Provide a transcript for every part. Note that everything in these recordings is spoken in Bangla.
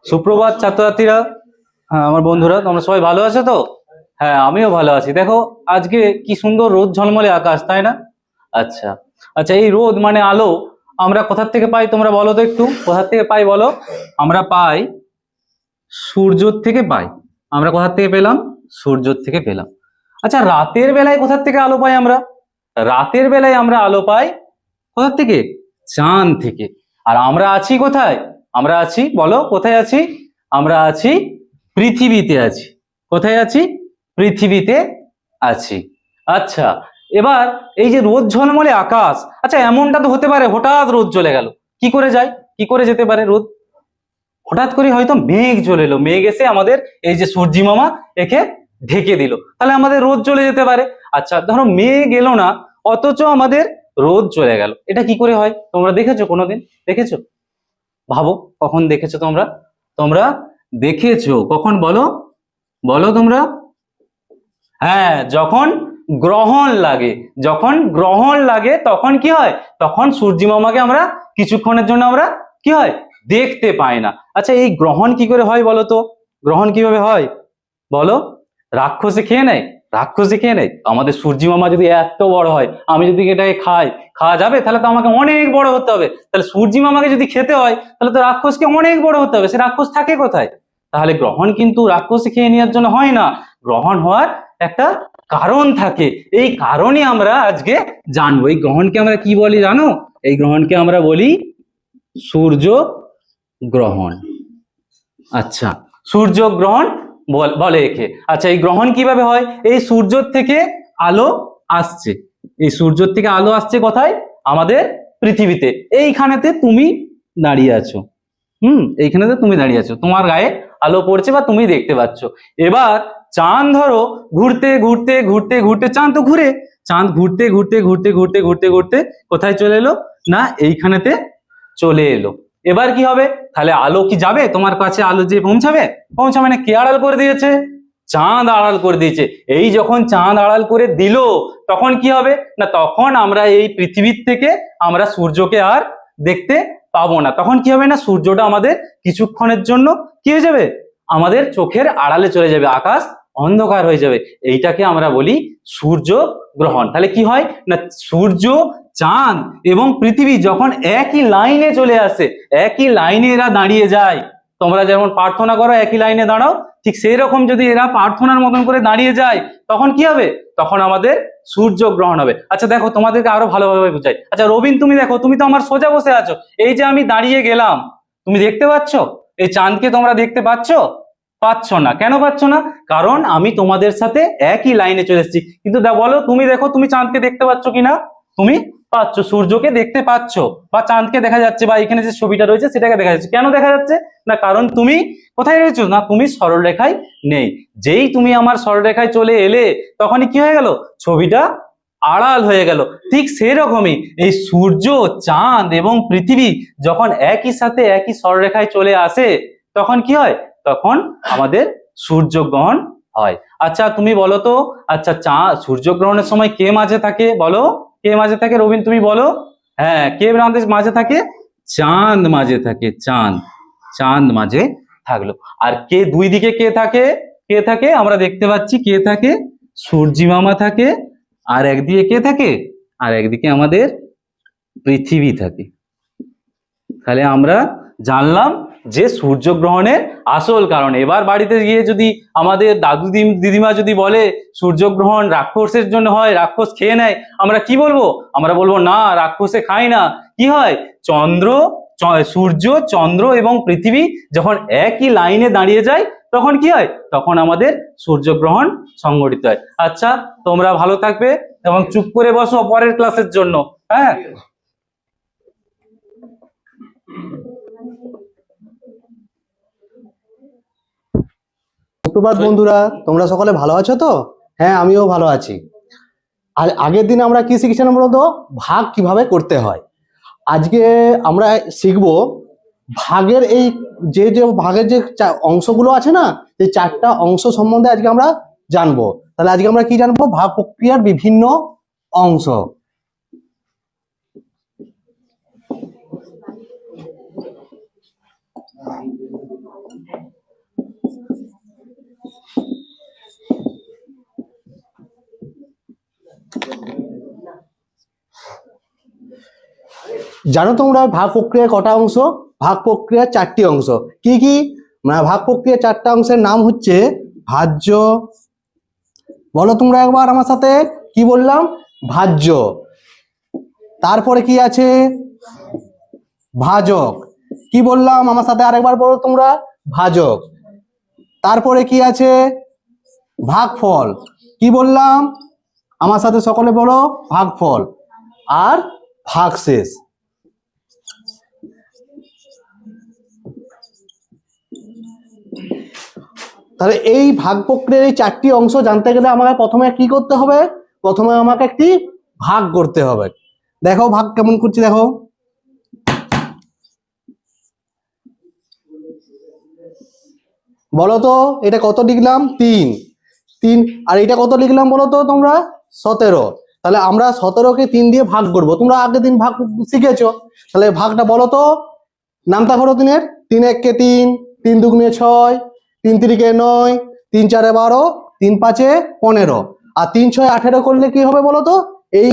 সুপ্রভাত ছাত্রছাত্রীরা। হ্যাঁ, আমার বন্ধুরা, তোমরা সবাই ভালো আছো তো? হ্যাঁ, আমিও ভালো আছি। দেখো আজকে কি সুন্দর রোদ ঝলমলে আকাশ, তাই না? আচ্ছা আচ্ছা, এই রোদ মানে আলো আমরা কোথা থেকে পাই তোমরা বলো তো একটু, কোথা থেকে পাই বলো? আমরা পাই সূর্যর থেকে পাই। আমরা কোথা থেকে পেলাম? সূর্যর থেকে পেলাম। আচ্ছা, রাতের বেলায় কোথা থেকে আলো পাই আমরা? রাতের বেলায় আমরা আলো পাই কোথা থেকে? চাঁদ থেকে। আর আমরা আছি কোথায়? আমরা আছি, বলো কোথায় আছি? আমরা আছি পৃথিবীতে আছি। কোথায় আছি? পৃথিবীতে আছি। আচ্ছা, এবার এই যে রোদ ঝলমলে আকাশ, আচ্ছা এমনটা তো হতে পারে হঠাৎ রোদ চলে গেল, কি করে যায়? কি করে যেতে পারে রোদ? হঠাৎ করে হয়তো মেঘ চলে এলো, মেঘ এসে আমাদের এই যে সূর্যি মামা একে ঢেকে দিল, তাহলে আমাদের রোদ চলে যেতে পারে। আচ্ছা ধরো মেঘ এলো না, অথচ আমাদের রোদ চলে গেল, এটা কি করে হয়? তোমরা দেখেছো কোনোদিন? দেখেছো? ভাবো, কখন দেখেছো তোমরা? তোমরা দেখেছো কখন বলো? বলো তোমরা। হ্যাঁ, যখন গ্রহণ লাগে। যখন গ্রহণ লাগে তখন কি হয়? তখন সূর্যি মামাকে আমরা কিছুক্ষণের জন্য আমরা কি হয়? দেখতে পাই না। আচ্ছা, এই গ্রহণ কি করে হয় বলো তো? গ্রহণ কিভাবে হয় বলো? রাক্ষসে খেয়ে নেয়। রাক্ষসে খেয়ে নেয়। আমাদের সূর্যি মামা যদি এত বড় হয়, আমি যদি এটাকে খাই, খাওয়া যাবে? তাহলে তো আমাকে অনেক বড় হতে হবে। তাহলে সূর্যি মামাকে যদি খেতে হয়, তাহলে তো রাক্ষসকে অনেক বড় হতে হবে। সে রাক্ষস থাকে কোথায়? তাহলে গ্রহণ কিন্তু রাক্ষসে খেয়ে নেওয়ার জন্য হয় না। গ্রহণ হওয়ার একটা কারণ থাকে। এই কারণে আমরা আজকে জানবো। এই গ্রহণকে আমরা কি বলি জানো? এই গ্রহণকে আমরা বলি সূর্য গ্রহণ। আচ্ছা, সূর্যগ্রহণ বলে একে। আচ্ছা, এই গ্রহণ কিভাবে হয়? এই সূর্যর থেকে আলো আসছে। এই সূর্যর থেকে আলো আসছে কোথায়? আমাদের পৃথিবীতে। এইখানেতে তুমি দাঁড়িয়ে আছো। এইখানেতে তুমি দাঁড়িয়ে আছো, তোমার গায়ে আলো পড়ছে বা তুমি দেখতে পাচ্ছ। এবার চাঁদ ধরো ঘুরতে ঘুরতে ঘুরতে ঘুরতে, চাঁদ তো ঘুরে, চাঁদ ঘুরতে ঘুরতে ঘুরতে ঘুরতে ঘুরতে ঘুরতে কোথায় চলে এলো? না, এইখানেতে চলে এলো। এবার কি হবে? তাহলে আলো কি যাবে তোমার কাছে? আলো যে পৌঁছাবে? পৌঁছাবে না। কে আড়াল করে দিয়েছে? চাঁদ আড়াল করে দিয়েছে। এই যখন চাঁদ আড়াল করে দিল, তখন কি হবে? না, তখন আমরা এই পৃথিবীর থেকে আমরা সূর্যকে আর দেখতে পাবো না। তখন কি হবে? না, সূর্যটা আমাদের কিছুক্ষণের জন্য কি হয়ে যাবে? আমাদের চোখের আড়ালে চলে যাবে, আকাশ অন্ধকার হয়ে যাবে। এইটাকে আমরা বলি সূর্য গ্রহণ। তাহলে কি হয়? না, সূর্য, চাঁদ এবং পৃথিবী যখন একই লাইনে চলে আসে, একই লাইনে এরা দাঁড়িয়ে যায়। তোমরা যেমন প্রার্থনা করো একই লাইনে দাঁড়াও, ঠিক সেই রকম যদি এরা প্রার্থনার মতন করে দাঁড়িয়ে যায়, তখন কি হবে? তখন আমাদের সূর্য গ্রহণ হবে। আচ্ছা দেখো, তোমাদেরকে আরো ভালোভাবে বুঝাই। আচ্ছা রবিন, তুমি দেখো, তুমি তো আমার সোজা বসে আছো। এই যে আমি দাঁড়িয়ে গেলাম, তুমি দেখতে পাচ্ছ এই চাঁদকে? তোমরা দেখতে পাচ্ছ? পাচ্ছ না। কেন পাচ্ছ না? কারণ আমি তোমাদের সাথে একই লাইনে চলে এসেছি। কিন্তু বলো, তুমি দেখো, তুমি চাঁদকে দেখতে পাচ্ছ কিনা? তুমি পাচ্ছ, সূর্যকে দেখতে পাচ্ছ, বা চাঁদকে দেখা যাচ্ছে, বা এখানে যে ছবিটা রয়েছে সেটাকে দেখা যাচ্ছে। কেন দেখা যাচ্ছে? না, কারণ তুমি কোথায় রয়েছো? না, তুমি সরলরেখায় নেই। যেই তুমি আমার সরলরেখায় চলে এলে, তখনই কি হয়ে গেল? ছবিটা আড়াল হয়ে গেল। ঠিক সেরকমই এই সূর্য, চাঁদ এবং পৃথিবী যখন একই সাথে একই সরলরেখায় চলে আসে, তখন কি হয়? তখন আমাদের সূর্যগ্রহণ হয়। আচ্ছা তুমি বলো তো, আচ্ছা সূর্যগ্রহণের সময় কে মাঝে থাকে বলো? কে মাঝে থাকে রবিন, তুমি বলো? হ্যাঁ, কে মাঝে থাকে? চাঁদ মাঝে থাকে। চাঁদ, চাঁদ মাঝে থাকলো। আর কে দুই দিকে কে থাকে? কে থাকে আমরা দেখতে পাচ্ছি, কে থাকে? সূর্যি মামা থাকে। আর একদিকে কে থাকে? আর একদিকে আমাদের পৃথিবী থাকে। তাহলে আমরা জানলাম যে সূর্যগ্রহণের আসল কারণ। এবার বাড়িতে গিয়ে যদি আমাদের দাদু দিদিমা যদি বলে সূর্যগ্রহণ রাক্ষসের জন্য হয়, রাক্ষস খেয়ে নেয়, আমরা কি বলবো? আমরা বলবো না, রাক্ষসে খায় না। কি হয়? সূর্য, চন্দ্র এবং পৃথিবী যখন একই লাইনে দাঁড়িয়ে যায়, তখন কি হয়? তখন আমাদের সূর্যগ্রহণ সংঘটিত হয়। আচ্ছা, তোমরা ভালো থাকবে এবং চুপ করে বসো পরের ক্লাসের জন্য। হ্যাঁ, সুপ্রভাত বন্ধুরা, তোমরা সকলে ভালো আছো তো? হ্যাঁ, আমিও ভালো আছি। আর আগের দিন আমরা কি শিখেছিলাম বলতো? ভাগ কিভাবে করতে হয়। আজকে আমরা শিখবো ভাগের এই যে যে ভাগের যে অংশগুলো আছে না, এই চারটা অংশ সম্বন্ধে আজকে আমরা জানবো। তাহলে আজকে আমরা কি জানবো? ভাগ প্রক্রিয়ার বিভিন্ন অংশ। জানো তোমরা ভাগ প্রক্রিয়ার কটা অংশ? ভাগ প্রক্রিয়ার 4টি অংশ। কি কি? মানে ভাগ প্রক্রিয়ার 4টা অংশের নাম হচ্ছে ভাজ্য, বলো তোমরা একবার আমার সাথে, কি বললাম? ভাজ্য। তারপরে কি আছে? ভাজক। কি বললাম আমার সাথে আরেকবার বলো তোমরা? ভাজক। তারপরে কি আছে? ভাগফল। কি বললাম? আমার সাথে সকলে বলো, ভাগফল। আর ভাগশেষ। তাহলে এই ভাগ প্রক্রিয়ার এই 4টি অংশ জানতে গেলে আমাকে প্রথমে কি করতে হবে? প্রথমে আমাকে একটি ভাগ করতে হবে। দেখো ভাগ কেমন করছি, দেখো। বলো তো এটা কত লিখলাম? 3। আর এটা কত লিখলাম বলো তো তোমরা? 17। তাহলে আমরা 17কে 3 দিয়ে ভাগ করব। তোমরা আগের দিন ভাগ শিখেছো, তাহলে ভাগটা বলো তো। নামটা করো 3-এর। 3 1 কে 3, 3 2 6, 3 3 কে 9, 3 4 12, 3 5 15। আর 3 6 18 করলে কি হবে বলো তো? এই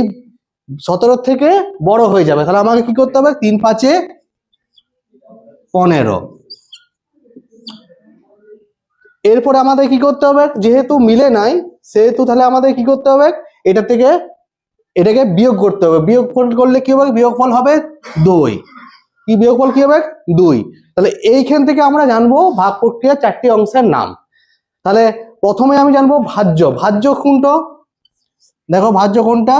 17 থেকে বড় হয়ে যাবে। তাহলে আমাকে কি করতে হবে? 3 5 15। এরপরে আমাদের কি করতে হবে? যেহেতু মিলে নাই সেহেতু তাহলে আমাদের কি করতে হবে? এটা থেকে এটাকে বিয়োগ করতে হবে। বিয়োগফল করলে কি হবে? বিয়োগফল হবে 2। কি বিয়োগফল কি হবে? 2। তাহলে এইখান থেকে আমরা জানবো ভাগ প্রক্রিয়ার 4টি অংশের নাম। তাহলে প্রথমে আমি জানবো ভাজ্য। ভাজ্য কোনটা? দেখো ভাজ্য কোনটা?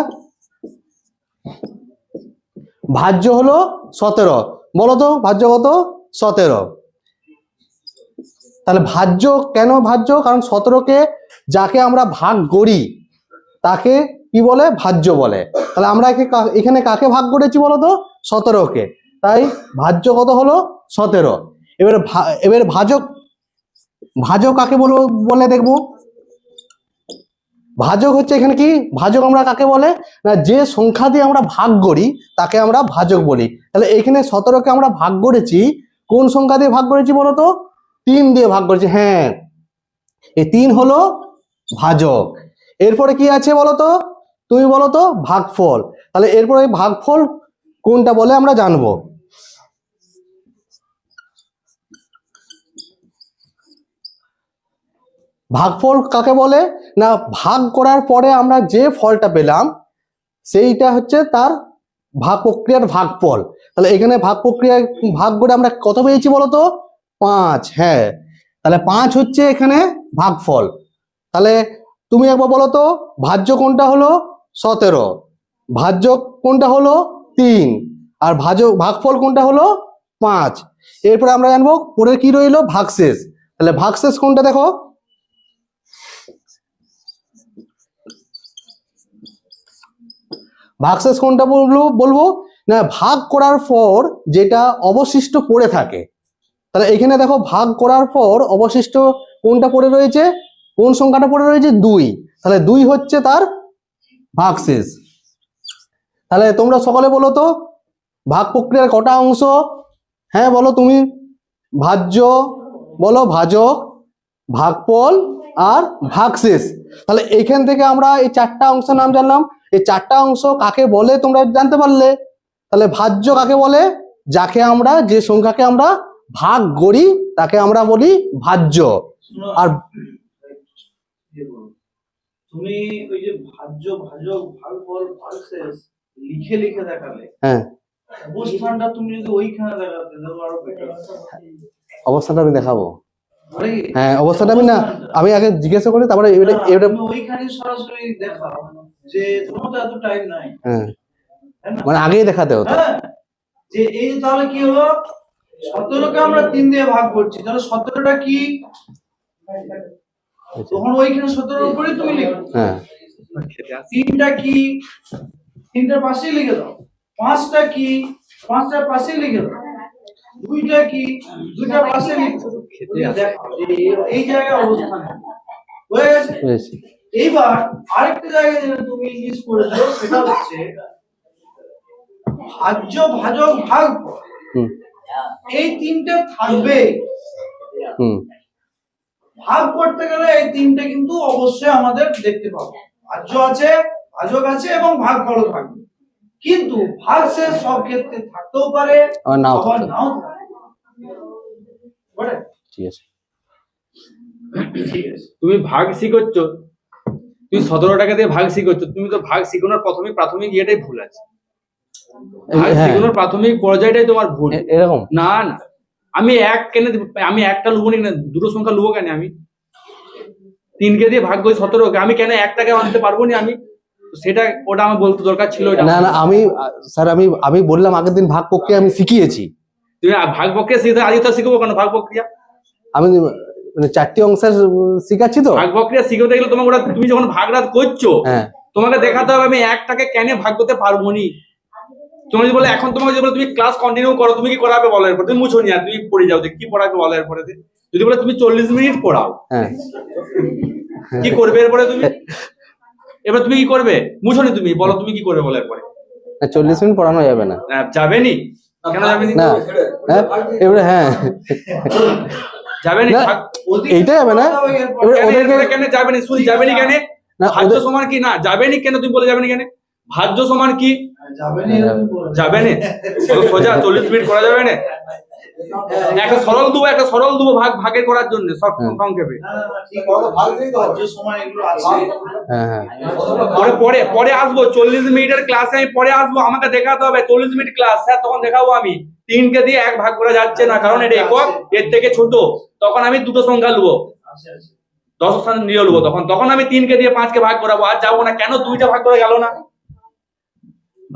ভাজ্য হলো 17। বলো তো ভাজ্য কত? 17। তাহলে ভাজ্য কেন ভাজ্য? কারণ 17কে যাকে আমরা ভাগ করি তাকে কি বলে? ভাজ্য বলে। তাহলে আমরা এখানে কাকে ভাগ করেছি বলো তো? 17কে। তাই ভাজ্য কত হলো? 17। এবারে ভাজক। ভাজক কাকে বলে দেখবো। ভাজক হচ্ছে এখানে কি? ভাজক আমরা কাকে বলে? না, যে সংখ্যা দিয়ে আমরা ভাগ করি তাকে আমরা ভাজক বলি। তাহলে এখানে 17কে আমরা ভাগ করেছি কোন সংখ্যা দিয়ে ভাগ করেছি বলো তো? 3 দিয়ে ভাগ করেছি। হ্যাঁ, এই 3 হলো ভাজক। এরপরে কি আছে বলো তো? তুমি বলো তো? ভাগফল। তাহলে এরপরে ভাগফল কোনটা বলে আমরা জানবো। ভাগফল কাকে বলে? না, ভাগ করার পরে আমরা যে ফলটা পেলাম সেইটা হচ্ছে তার ভাগ প্রক্রিয়ার ভাগফল। তাহলে এখানে ভাগ প্রক্রিয়ায় ভাগ করে আমরা কত পেয়েছি বলো তো? 5। হ্যাঁ, তাহলে 5 হচ্ছে এখানে ভাগফল। তাহলে তুমি একবার বলো তো ভাজ্য কোনটা হলো? 17। ভাজ্য কোনটা হলো? 3। আর ভাগফল কোনটা হলো? 5। এরপরে আমরা জানবো পরে কি রইলো? ভাগশেষ। তাহলে ভাগশেষ কোনটা দেখো। ভাগশেষ কোনটা বলবো না, ভাগ করার পর যেটা অবশিষ্ট পড়ে থাকে। তাহলে এখানে দেখো ভাগ করার পর অবশিষ্ট কোনটা পড়ে রয়েছে? কোন সংখ্যাটা পড়ে রয়েছে? 2। তাহলে 2 হচ্ছে তার ভাগশেষ। তাহলে তোমরা সকলে বলো তো ভাগ প্রক্রিয়ার কটা অংশ? হ্যাঁ বলো তুমি। ভাজ্য, বলো ভাজক, ভাগফল আর ভাগশেষ। তাহলে এইখান থেকে আমরা এই 4টা অংশের নাম জানলাম। এই 4টা অংশ কাকে বলে তোমরা জানতে পারলে। তাহলে ভাজ্য কাকে বলে? যাকে আমরা যে সংখ্যাকে আমরা ভাগ করি তাকে আমরা বলি ভাজ্য। আর তুমি ওই যে ভাজ্য, ভাজক, ভাগফল, ভাগশেষ লিখে লিখে দেখালে, হ্যাঁ, অবস্থানটা তুমি যদি ওইখানে দেখাতে তাহলে আরো বেটার। অবস্থাটা আমি দেখাবো। আরে হ্যাঁ, অবস্থাটা আমি আগে জিজ্ঞাসা করি তারপরে এটা তুমি ওইখানে সরাসরি দেখাও যে তোমার তো এত টাইম নাই। হ্যাঁ, তাই না? মানে আগেই দেখাতে হতো। হ্যাঁ, যে এই তাহলে কি হলো? 17কে আমরা 3 দিয়ে ভাগ করছি, তাহলে 17টা কি? তখন ওইখানে 17 এর উপরে তুমি লিখো। হ্যাঁ, 3টা কি? 3টার পাশেই লিখে দাও। 5টা কি? 5টার পাশেই লিখে দাও। 2টা কি? 2টার পাশে লিখো। দেখো এই জায়গায় অবস্থান হয়ে গেছে। বুঝেছি। এইবার আরেকটা জায়গায় যেটা তুমি মিস করেছো সেটা হচ্ছে ভাজ্য, ভাজক, ভাগফল। এই 3টে থাকবে। হুম ভাগ করতে গেলে এই তিনটে কিন্তু অবশ্যই আমাদের দেখতে পাবো। ভাজ্য আছে, ভাজক আছে এবং ভাগফলও থাকবে। কিন্তু ভাগশেষ সব ক্ষেত্রে থাকতেও পারে, আবার নাও আবার থাকতে নাও থাকতে পারে। ঠিক আছে। ঠিক আছে। তুমি ভাগ শিখোচ্ছ, তুমি 17 টাকা দিয়ে ভাগ শিখোচ্ছ, তুমি তো ভাগ শিখানোর প্রাথমিক ইয়েটাই ভুল আছে। ভাগ হ্যাঁ, শিখানোর প্রাথমিক পর্যায়টাই তোমার ভুল। এরকম না না, আমি এক কেন আমি একটা লুবো না, দুটো সংখ্যা লুবো কেন? আমি 3কে দিয়ে ভাগ করি 17কে, আমি কেন 1 টাকা আনতে পারবো না? আমি সেটা ওটা আমার বলতে দরকার ছিল। না না, আমি স্যার আমি বললাম আগের দিন ভাগ প্রক্রিয়া আমি শিখিয়েছি। তুমি ভাগ প্রক্রিয়া শিখতে আজ তো শিখবো কেন? ভাগ প্রক্রিয়া আমি মানে 4টি অংশের শিখাচ্ছি তো। ভাগ প্রক্রিয়া শিখতে গেলে তোমাকে তুমি যখন ভাগরাত করছো, হ্যাঁ তোমাকে দেখাতে হবে আমি 1 টাকা কেন ভাগ করতে পারবো নি। তুমি যদি বলে এখন তোমাকে যদি বলে তুমি ক্লাস কন্টিনিউ করো, তুমি কি করাবে বলো? এরপর তুমি মুছো নি আর তুমি পড়ে যাও, কি পড়াবে বলো? এরপরে যদি বলে তুমি 40 মিনিট পড়াও, হ্যাঁ কি করবে এরপরে তুমি? এবার তুমি কি করবে? মুছো নি, তুমি বলো তুমি কি করবে বলো? এরপরে 40 মিনিট পড়ানো যাবে না। যাবে নি? কেন যাবে নি? না হ্যাঁ এবারে হ্যাঁ যাবে নি? না, এইটা যাবে না। এবারে কেন ওদেরকে এরপরে কেন যাবে নি? শুনি যাবে নি কেন? না, ভাজ্য ওদের- সমান কি? না যাবে নি কেন? তুমি বলে যাবে নি কেন? ভাজ্য সমান কি? যাবে না এরকম বলে। যাবে নি? সোজা 40 মিনিট করা যাবে না? একটা সরল দুবো ভাগের করার জন্য সংক্ষেপে। না, না, না, ঠিক আছে। ভাজ্য সময় এগুলো আছে। হ্যাঁ হ্যাঁ পরে আসবো 40 মিনিটের ক্লাসে, আমি পরে আসবো, আমাকে দেখাতে হবে 40 মিনিট ক্লাস। স্যার তখন দেখাবো আমি 3কে দিয়ে 1 ভাগ করা যাচ্ছে না, কারণ এটা একক, এর থেকে ছোট। তখন আমি দুটো সংখ্যা লুবো, আছে, আছে। 10 স্থান নিয়ে লুবো। তখন আমি 3কে দিয়ে 5কে ভাগ করাবো। আর যাবো না কেন? 2টা ভাগ করে গেল না?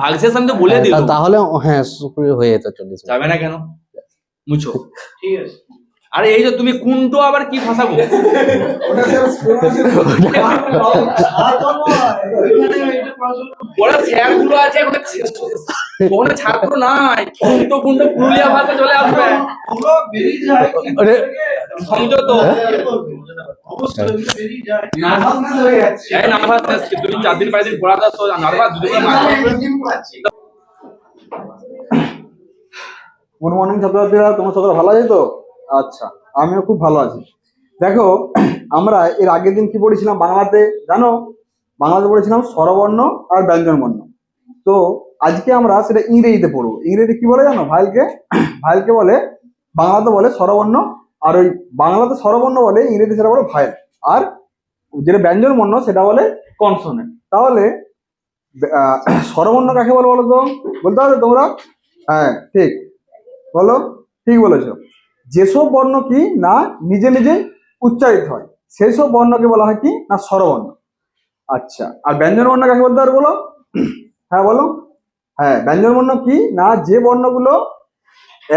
ভাগশেষ আমি তো বলে দিল। তাহলে হ্যাঁ হয়ে যেত 40 মিনিট। যাবে না কেন? মুছো। ঠিক আছে। আরে এই যে তুমি কোনটো আবার কি ভাষাবো? আর তো নয়, ওইখানে এটা পাঁচজন ওরা স্যার গুলো আছে, কোনো ছাত্র নাই। কোনটো পুরুলিয়া ভাষা চলে আসবে, পুরো বেরিয়ে যায় কিন্তু আরে, থেকে সংযত। ইয়ে করবে। অবশ্যই ওগুলো বেরিয়ে যায়। নার্ভাসনেস হয়ে যাচ্ছে। এই নার্ভাস তুমি 4 দিন 5 দিন পড়াতে আসো, নার্ভাস দুদিন গুড মর্নিং ছাত্রছাত্রীরা, তোমরা সকলে ভালো আছো তো? আচ্ছা, আমিও খুব ভালো আছি। দেখো, আমরা এর আগের দিন কি পড়েছিলাম বাংলাতে জানো? বাংলাতে পড়েছিলাম স্বরবর্ণ আর ব্যঞ্জনবর্ণ। তো আজকে আমরা সেটা ইংরেজিতে পড়বো। ইংরেজিতে কি বলে জানো? ভাইলকে বলে, বাংলাতে বলে স্বরবর্ণ। আর ওই বাংলাতে স্বরবর্ণ বলে, ইংরেজিতে সেটা বলে ভাইল। আর যেটা ব্যঞ্জনবর্ণ সেটা বলে কনসোনেন্ট। তাহলে স্বরবর্ণ কাকে বলে বলো তো? বলতে পারবে তোমরা? হ্যাঁ ঠিক বলো, ঠিক বলেছো। যেসব বর্ণ কি না নিজে নিজে উচ্চারিত হয় সেই সব বর্ণকে বলা হয় কি না স্বরবর্ণ। আচ্ছা, আর ব্যঞ্জন বর্ণ কাকে বলতে পারো বলো? হ্যাঁ বলো। হ্যাঁ, ব্যঞ্জন বর্ণ কি না যে বর্ণগুলো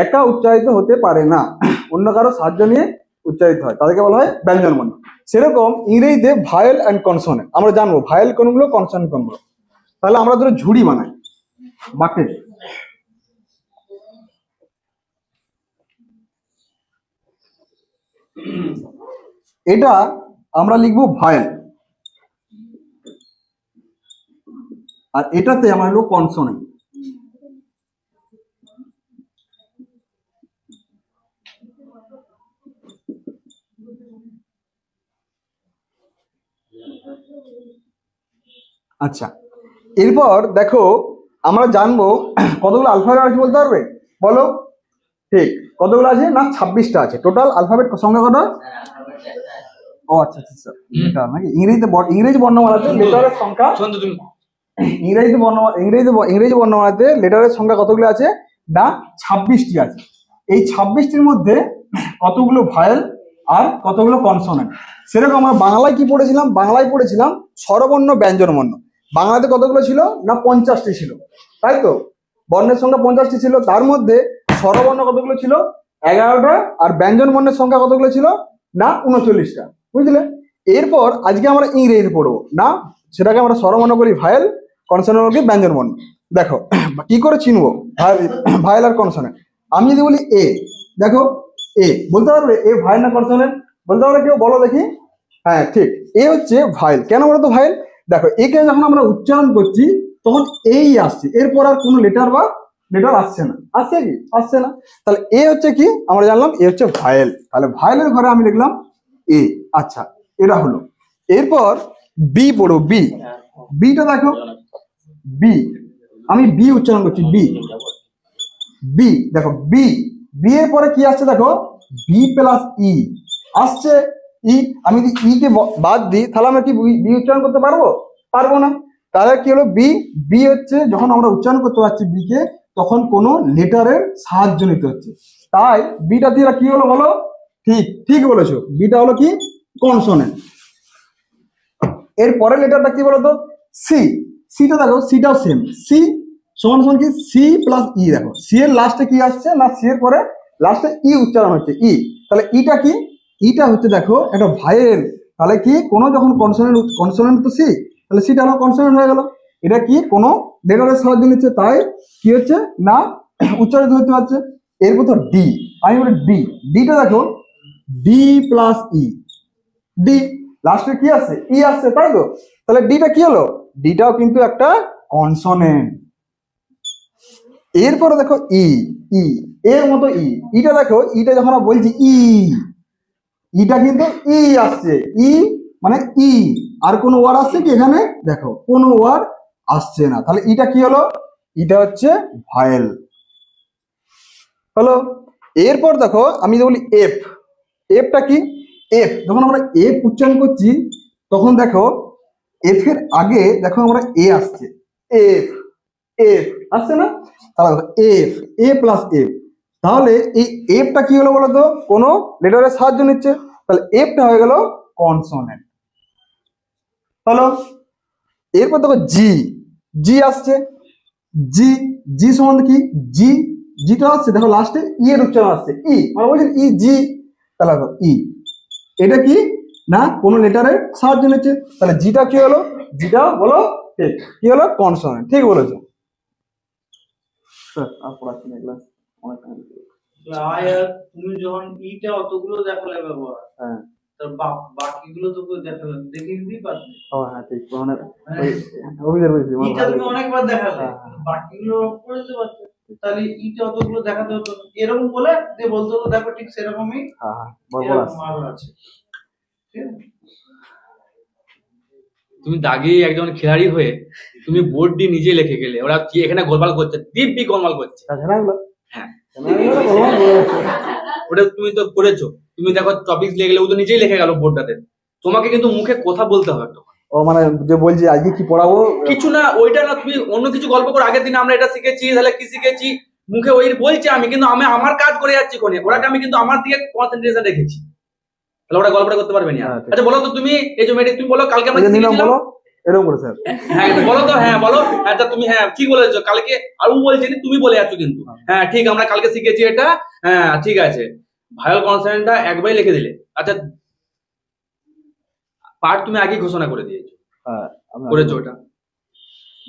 একা উচ্চারিত হতে পারে না, অন্য কারো সাহায্য নিয়ে উচ্চারিত হয়, তাদেরকে বলা হয় ব্যঞ্জন বর্ণ। সেরকম ইংরেজিতে ভায়েল অ্যান্ড কনসোনেন্ট আমরা জানবো, ভায়েল কোনগুলো, কনসোনেন্ট কোনগুলো। তাহলে আমরা ধরো ঝুড়ি বানাই বাকেট। এটা আমরা লিখবো ভায়েল, আর এটাতে আমরা লিখবো কনসোনেন্ট। আচ্ছা, এরপর দেখো আমরা জানবো কতগুলো আলফাবেট আছে বলতে পারবে বলো? ঠিক, কতগুলো আছে না 26টা আছে টোটাল। আলফাবেট সংখ্যা কত? ও আচ্ছা আচ্ছা আচ্ছা, এটা নাকি ইংরেজি বর্ণমালাতে লেটারের সংখ্যা, শোন তো তুমি, ইংরেজি বর্ণমালাতে লেটারের সংখ্যা কতগুলো আছে না 26টি আছে। এই 26টির মধ্যে কতগুলো ভায়েল আর কতগুলো কনসোনেন্ট। সেরকম আমরা বাংলায় কি পড়েছিলাম? বাংলায় পড়েছিলাম স্বরবর্ণ ব্যঞ্জনবর্ণ। বাংলাতে কতগুলো ছিল না 50টি ছিল, তাই তো? বর্ণের সংখ্যা 50টি ছিল, তার মধ্যে স্বরবর্ণ কতগুলো ছিল? 11টা, আর ব্যঞ্জন বর্ণের সংখ্যা কতগুলো ছিল না 39টা, বুঝলে? এরপর আজকে আমরা ইংরেজিতে পড়বো না, সেটাকে আমরা স্বরবর্ণ করি ভায়েল, কনসোনেন্ট করি ব্যঞ্জন বর্ণ। দেখো কি করে চিনবো ভায়েল আর কনসোনেন্ট। আমি যদি বলি এ, দেখো এ বলতে পারবে এ ভায়েল না কনসোনেন্ট? বলতে পারবে কেউ? বলো দেখি। হ্যাঁ ঠিক, এ হচ্ছে ভায়েল। কেন বলো তো ভায়েল? দেখো একে যখন আমরা উচ্চারণ করছি তখন এই আসছে, এরপর আর কোনো লেটার বা লেটার আসছে না, আসছে কি আসছে না, তাহলে এ হচ্ছে কি আমরা জানলাম এ হচ্ছে ভায়েল, তাহলে ভায়েলের ঘরে আমি লিখলাম এ। আচ্ছা এটা হলো, এরপর বি পড়ো, বি, বিটা দেখো, বি, আমি বি উচ্চারণ করছি, বি, বি দেখো, বি, বি এর পরে কি আসছে দেখো, বি প্লাস ই আসছে, ই, আমি যদি ই কে বাদ দিই তাহলে আমরা কি বি উচ্চারণ করতে পারবো? পারবো না। তাহলে কি হলো, বি, বি হচ্ছে যখন আমরা উচ্চারণ করতে পারছি বি কে, তখন কোনো লেটারের সাহায্য নিতে হচ্ছে, তাই বিটা দিয়ে কি হলো বলো, ঠিক ঠিক বলেছো, বিটা হলো কি কনসোনেন্ট। এর পরের লেটারটা কি বলতো, সি, সিটা দেখো, সিটাও সেম, সি সমান সমান কি সি প্লাস ই, দেখো সি এর লাস্টে কি আসছে না, সি এর পরে লাস্টে ই উচ্চারণ হচ্ছে, ই, তাহলে ইটা কি, ইটা হচ্ছে দেখো একটা ভায়েল, তাহলে কি কোনো যখন কনসোনেন্ট, কনসোনেন্ট তো সি, তাহলে সিটা আমার কনসোনেন্ট হয়ে গেল, এটা কি কোনো লেটারের সাহায্য নিচ্ছে, তাই কি হচ্ছে না উচ্চারিত হতে পারছে। এরপর তো ডি, আমি বলি ডি, ডিটা দেখো, ডি প্লাস ই, ডি লাস্টে কি আসছে, ই আসছে, তাই তো, তাহলে ডিটা কি হলো, ডিটাও কিন্তু একটা কনসোনেন্ট। এরপরে দেখো ই, ই এর মতো ই, ইটা দেখো, ইটা যখন আমরা বলছি ই, ইটা কিন্তু ই আসছে, ই মানে ই, আর কোনো ওয়ার্ড আসছে কি এখানে, দেখো কোনো ওয়ার্ড আসছে না, তাহলে ইটা কি হলো, ইটা হচ্ছে ভায়েল হলো। এরপর দেখো আমি যদি বলি এফ, এফটা কি, এফ যখন আমরা এফ উচ্চারণ করছি তখন দেখো এফ এর আগে দেখো আমরা এ আসছে, এফ, এফ আসছে না, তাহলে এফ, এ প্লাস এফ, তাহলে এই এফটা কি হলো বলতো, কোনো লেটারের সাহায্য নিচ্ছে, তাহলে এফটা হয়ে গেল কনসোনেন্ট হলো। এরপর দেখো জি, জি আসছে, জি, জি সমান কি, জি, জিটা আসছে দেখো লাস্টে ই এর উচ্চারণ আসছে, ই মানে বলছেন ই জি, তাহলে দেখো ই, এটা কি না কোনো লেটারের সাহায্য নিচ্ছে, তাহলে জিটা কি হলো, জিটা বলো ঠিক, কি হলো কনসোনেন্ট, ঠিক বলেছো। আর পড়াচ্ছি না এগুলা, অনেক time লেগে গেছে। আর তুমি যখন ইটা অতগুলো দেখালে ব্যবহার, হ্যাঁ তার বাকিগুলো তো দেখালে দেখে দিতেই পারবে। ও হ্যাঁ ঠিক, মানে অভিযোগ বুঝছি, আমার ইটা ভালো তুমি লেগেছে। অনেকবার দেখালে, হ্যাঁ, বাকিগুলো করে দিতে পারতে, তাহলে ইটা অতগুলো দেখাতে হতো না। এরকম বলে যে বলতো তো দেখো ঠিক সেরকমই, হ্যাঁ হ্যাঁ বল এরকম আরো আছে, ঠিক আছে? তুমি দাগি একজন খেলাড়ি হয়ে তুমি বোর্ড দিয়ে নিজে লিখে গেলে, ওরা কি এখানে গোলমাল করছে, দিব্যি গোলমাল করছে। ঝাড়াগুলো হ্যাঁ ঝাড়াগুলো ওটা তুমি তো করেছো, তুমি দেখো টপিক লিখে গেলে ও তো নিজেই লিখে গেল বোর্ডটাতে, তোমাকে কিন্তু মুখে কথা বলতে হবে তখন। ও মানে যে বলছি আজকে কি পড়াবো, কিছু না ওইটা না, তুমি অন্য কিছু গল্প করো, আগের দিন আমরা এটা শিখেছি, তাহলে কি শিখেছি, মুখে ওই বলছে, আমি কিন্তু আমি আমার কাজ করে যাচ্ছি কোনে, ওটাকে আমি কিন্তু আমার দিকে কনসেন্ট্রেশন রেখেছি, তাহলে ওরা গল্পটা করতে পারবে না। হ্যাঁ, ঠিক। আচ্ছা বলো তো তুমি, এই যে মেয়েটি তুমি বলো কালকে আমরা এই যে কি নিলাম শিখেছিলাম? বলো, এরকম করে স্যার। হ্যাঁ বলো তো, হ্যাঁ বলো, আচ্ছা তুমি হ্যাঁ ঠিক বলেছো, কালকে আর ও বলছে না, তুমি বলে যাচ্ছ কিন্তু, হ্যাঁ ঠিক আমরা কালকে শিখেছি এটা, হ্যাঁ ঠিক আছে, ভায়োল কনসোনেন্টটা একবারই লিখে দিলে। আচ্ছা পার্ট তুমি আগেই ঘোষণা করে দিয়েছো, হ্যাঁ আমি করেছো ওটা,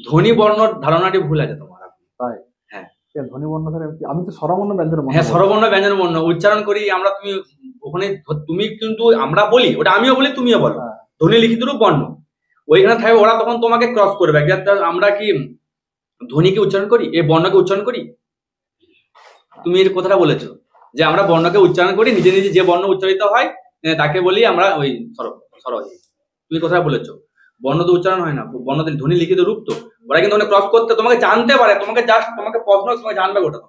ধ্বনি বর্ণ ধারণাটি ভুল আছে তোমার। তাই হ্যাঁ ধ্বনি বর্ণ স্যার, আমি তো স্বরবর্ণ ব্যঞ্জন বর্ণ হ্যাঁ বলছি। স্বরবর্ণ ব্যঞ্জন বর্ণ উচ্চারণ করি আমরা, তুমি ওখানে তুমি কিন্তু আমরা বলি ওটা, আমিও বলি তুমিও বলো, হ্যাঁ। ধ্বনি লিখিত রূপ বর্ণ ওইখানে থাকবে, ওরা তখন তোমাকে ক্রস করবে, যাতে আমরা কি ধ্বনিকে উচ্চারণ করি, এই বর্ণকে উচ্চারণ করি, তুমি এর কথাটা বলেছো যে আমরা বর্ণকে উচ্চারণ করি, নিজে নিজে যে বর্ণ উচ্চারিত হয় তাকে বলি আমরা ওই স্বর, তুমি কথা বলেছো, বর্ণ তো উচ্চারণ হয় না, বর্ণ তো ধ্বনি লিখিত রূপ, তো ওরা কিন্তু ক্রস করতে তোমাকে জানতে পারে, তোমাকে জাস্ট তোমাকে প্রশ্ন সময় জানবে ওটা,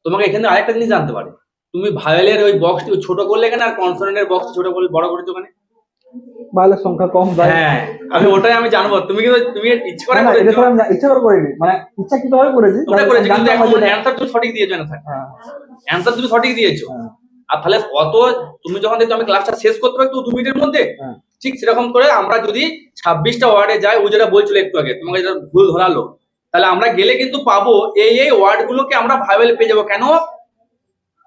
তোমাকে এখানে আরেকটা জিনিস জানতে পারে, তুমি ভায়োলের ওই বক্সটি ছোট করলে কেন, আর কনসোনেন্টের বক্স ছোট করলে বড় করেছো কেন? ভাইলের সংখ্যা কম তাই। হ্যাঁ আমি ওটাই আমি জানবো, তুমি কিন্তু তুমি ইচ্ছে করে না, না, এটা করেছো, স্যার আমি ইচ্ছা করে করিনি, মানে ইচ্ছা কি ভাবে করেছি, ওটা করেছো, কিন্তু জানতাম এখন না যে- অ্যান্সার তুমি সঠিক দিয়েছো, অ্যান্সার হ্যাঁ, অ্যান্সার তুমি সঠিক দিয়েছো, হ্যাঁ, আর তাহলে অত তুমি যখন দেখছো আমি ক্লাসটা শেষ করতে পারি তো 2 মিনিটের মধ্যে, হ্যাঁ। ঠিক সেরকম করে আমরা যদি 26টা ওয়ার্ডে যাই, ও যেটা বলছিল একটু আগে তোমাকে যেটা ভুল ধরালো, তাহলে আমরা গেলে কিন্তু পাবো এই ওয়ার্ড গুলোকে আমরা ভাইবেল পেয়ে যাবো, কেন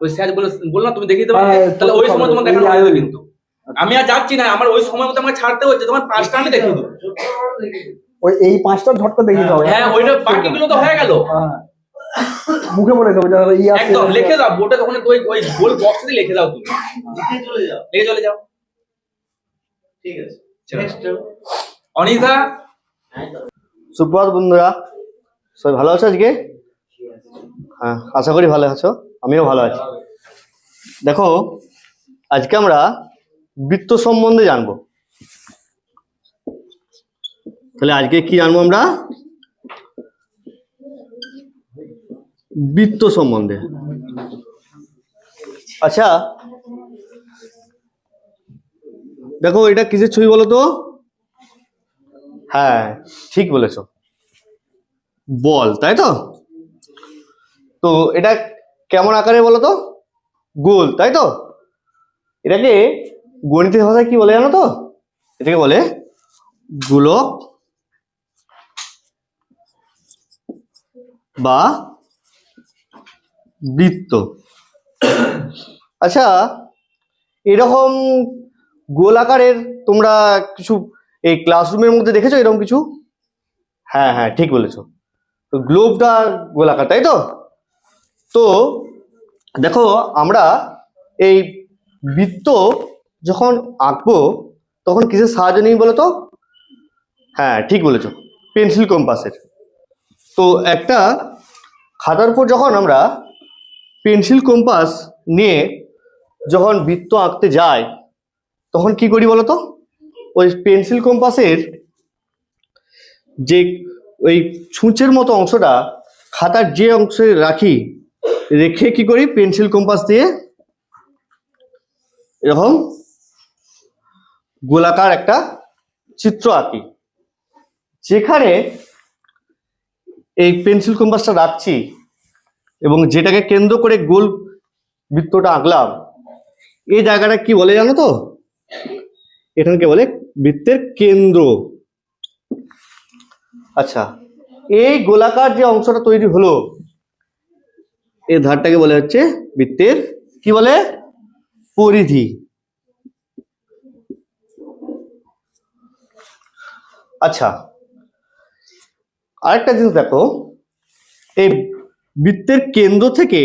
ওই স্যার বললো না তুমি দেখিয়ে দেবে, হ্যাঁ, তাহলে ওই সময় তোমার দেখানো এই হয়ে যাবে, কিন্তু আমি আর যাচ্ছি না, আমার ওই সময় মতো আমাকে ছাড়তে হচ্ছে, তোমার 5টা আমি দেখিয়ে দেবো, ওই এই পাঁচটা ঝটকা দেখিয়ে হবে। হ্যাঁ ওইটা বাকিগুলো তো হয়ে গেল, হ্যাঁ। মুখে বলে দেবো যারা ই আছে, একদম লিখে দাও বোর্ডে, তখন ওই ওই গোল বক্সে লিখে দাও, তুমি লিখে চলে যাও, লিখে চলে যাও। ঠিক আছে। চলো। নেক্সট অনিতা, সুপ্রভাত বন্ধুরা, সবাই ভালো আছো আজকে? হ্যাঁ, আশা করি ভালো আছো, আমিও ভালো আছি। দেখো, আজকে আমরা বৃত্ত সম্বন্ধে জানবো। তাহলে আজকে কি জানবো আমরা? বৃত্ত সম্বন্ধে। আচ্ছা, দেখো এটা কিসের ছবি বলো তো? হ্যাঁ, ঠিক বলেছো, বল, তাই তো? তো এটা কেমন আকারে বলো তো? গোল, তাই তো? এটাকে গণিতের ভাষায় কি বলে জানো তো? এটাকে বলে গোলক বা বৃত্ত। আচ্ছা, এরকম গোল আকারের তোমরা কিছু এই ক্লাসরুমের মধ্যে দেখেছো এরকম কিছু? হ্যাঁ হ্যাঁ, ঠিক বলেছো, গ্লোবটা গোল আকার, তাই তো? তো দেখো, আমরা এই বৃত্ত যখন আঁকবো তখন কিসের সাহায্য নিই বলো তো? হ্যাঁ, ঠিক বলেছো, পেন্সিল কম্পাসের। তো একটা খাতার উপর যখন আমরা পেন্সিল কম্পাস নিয়ে যখন বৃত্ত আঁকতে যাই তখন কি করি বলো তো? ওই পেন্সিল কম্পাসের যে ওই ছুঁচের মতো অংশটা খাতার যে অংশে রাখি, রেখে কি করি, পেন্সিল কম্পাস দিয়ে এরকম গোলাকার একটা চিত্র আঁকি। যেখানে এই পেন্সিল কম্পাসটা রাখছি এবং যেটাকে কেন্দ্র করে গোল বৃত্তটা আঁকলাম, এই জায়গাটা কি বলে জানো তো? এখানকে বলে বৃত্তের কেন্দ্র। আচ্ছা, এই গোলাকার যে অংশটা তৈরি হলো, এই ধারটাকে বলে হচ্ছে বৃত্তের কি বলে? পরিধি। আচ্ছা, আরেকটা জিনিস দেখো, এই বৃত্তের কেন্দ্র থেকে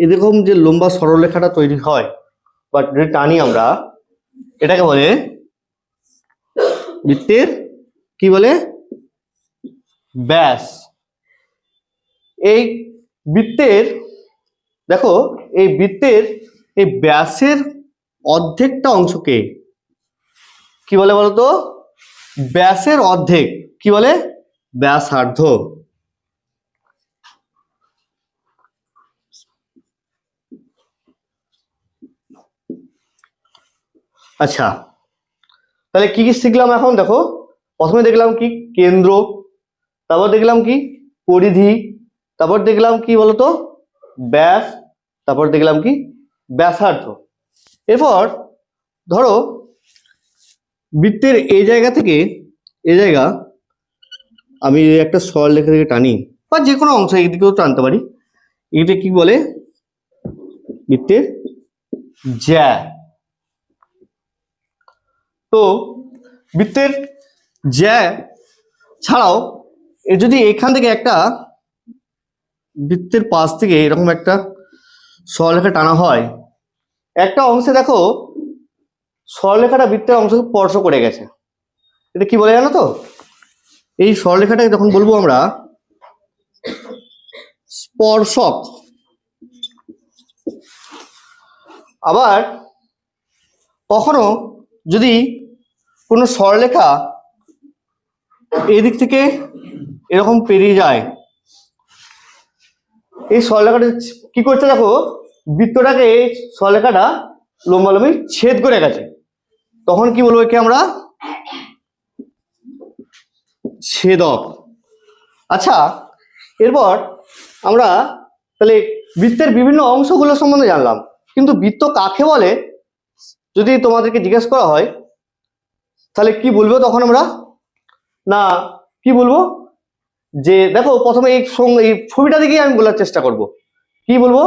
এরকম যে লম্বা সরলরেখাটা তৈরি হয় বা যদি টানি আমরা, এটাকে বলে বৃত্তের কি বলে? ব্যাস। এই বৃত্তের দেখো, এই বৃত্তের এই ব্যাসের অর্ধেকটা অংশকে কি বলে বলতো? ব্যাসের অর্ধেক কি বলে? ব্যাসার্ধ। আচ্ছা, তাহলে কি কি শিখলাম এখন? দেখো, প্রথমে দেখলাম কি? কেন্দ্র। তারপর দেখলাম কি? পরিধি। তারপর দেখলাম কি বলতো? ব্যাস। তারপর দেখলাম কি? ব্যাসার্ধ। এরপর ধরো বৃত্তের এই জায়গা থেকে এই জায়গা আমি একটা সরলরেখা থেকে টানি, বা যে কোনো অংশ এই দিকেও টানতে পারি, এটা কি বলে? বৃত্তের জ্যা। তো বৃত্তের জ্যা ছাড়াও যদি এখান থেকে একটা বৃত্তের পাশ থেকে এরকম একটা সরলরেখা টানা হয়, একটা অংশে দেখো সরলরেখাটা বৃত্তের অংশকে স্পর্শ করে গেছে, এটা কি বলে জানো তো? এই সরলরেখাটাকে যখন বলবো আমরা স্পর্শক। আবার কখনো যদি কোনো সরলরেখা এই দিক থেকে এরকম পেরিয়ে যায়, এই সরলরেখাটা কি করছে দেখো, বৃত্তটাকে এই সরলরেখাটা লম্বালম্বি ছেদ করে গেছে, তখন কি বলবো একে আমরা? ছেদক। আচ্ছা, এরপর আমরা তাহলে বৃত্তের বিভিন্ন অংশগুলো সম্বন্ধে জানলাম, কিন্তু বৃত্ত কাকে বলে যদি তোমাদেরকে জিজ্ঞেস করা হয় তাহলে কি বলবো তখন আমরা? না, কি বলবো? যে দেখো, প্রথমে এই ছবিটা দেখেই আমি বলার চেষ্টা করব। কি বলবো?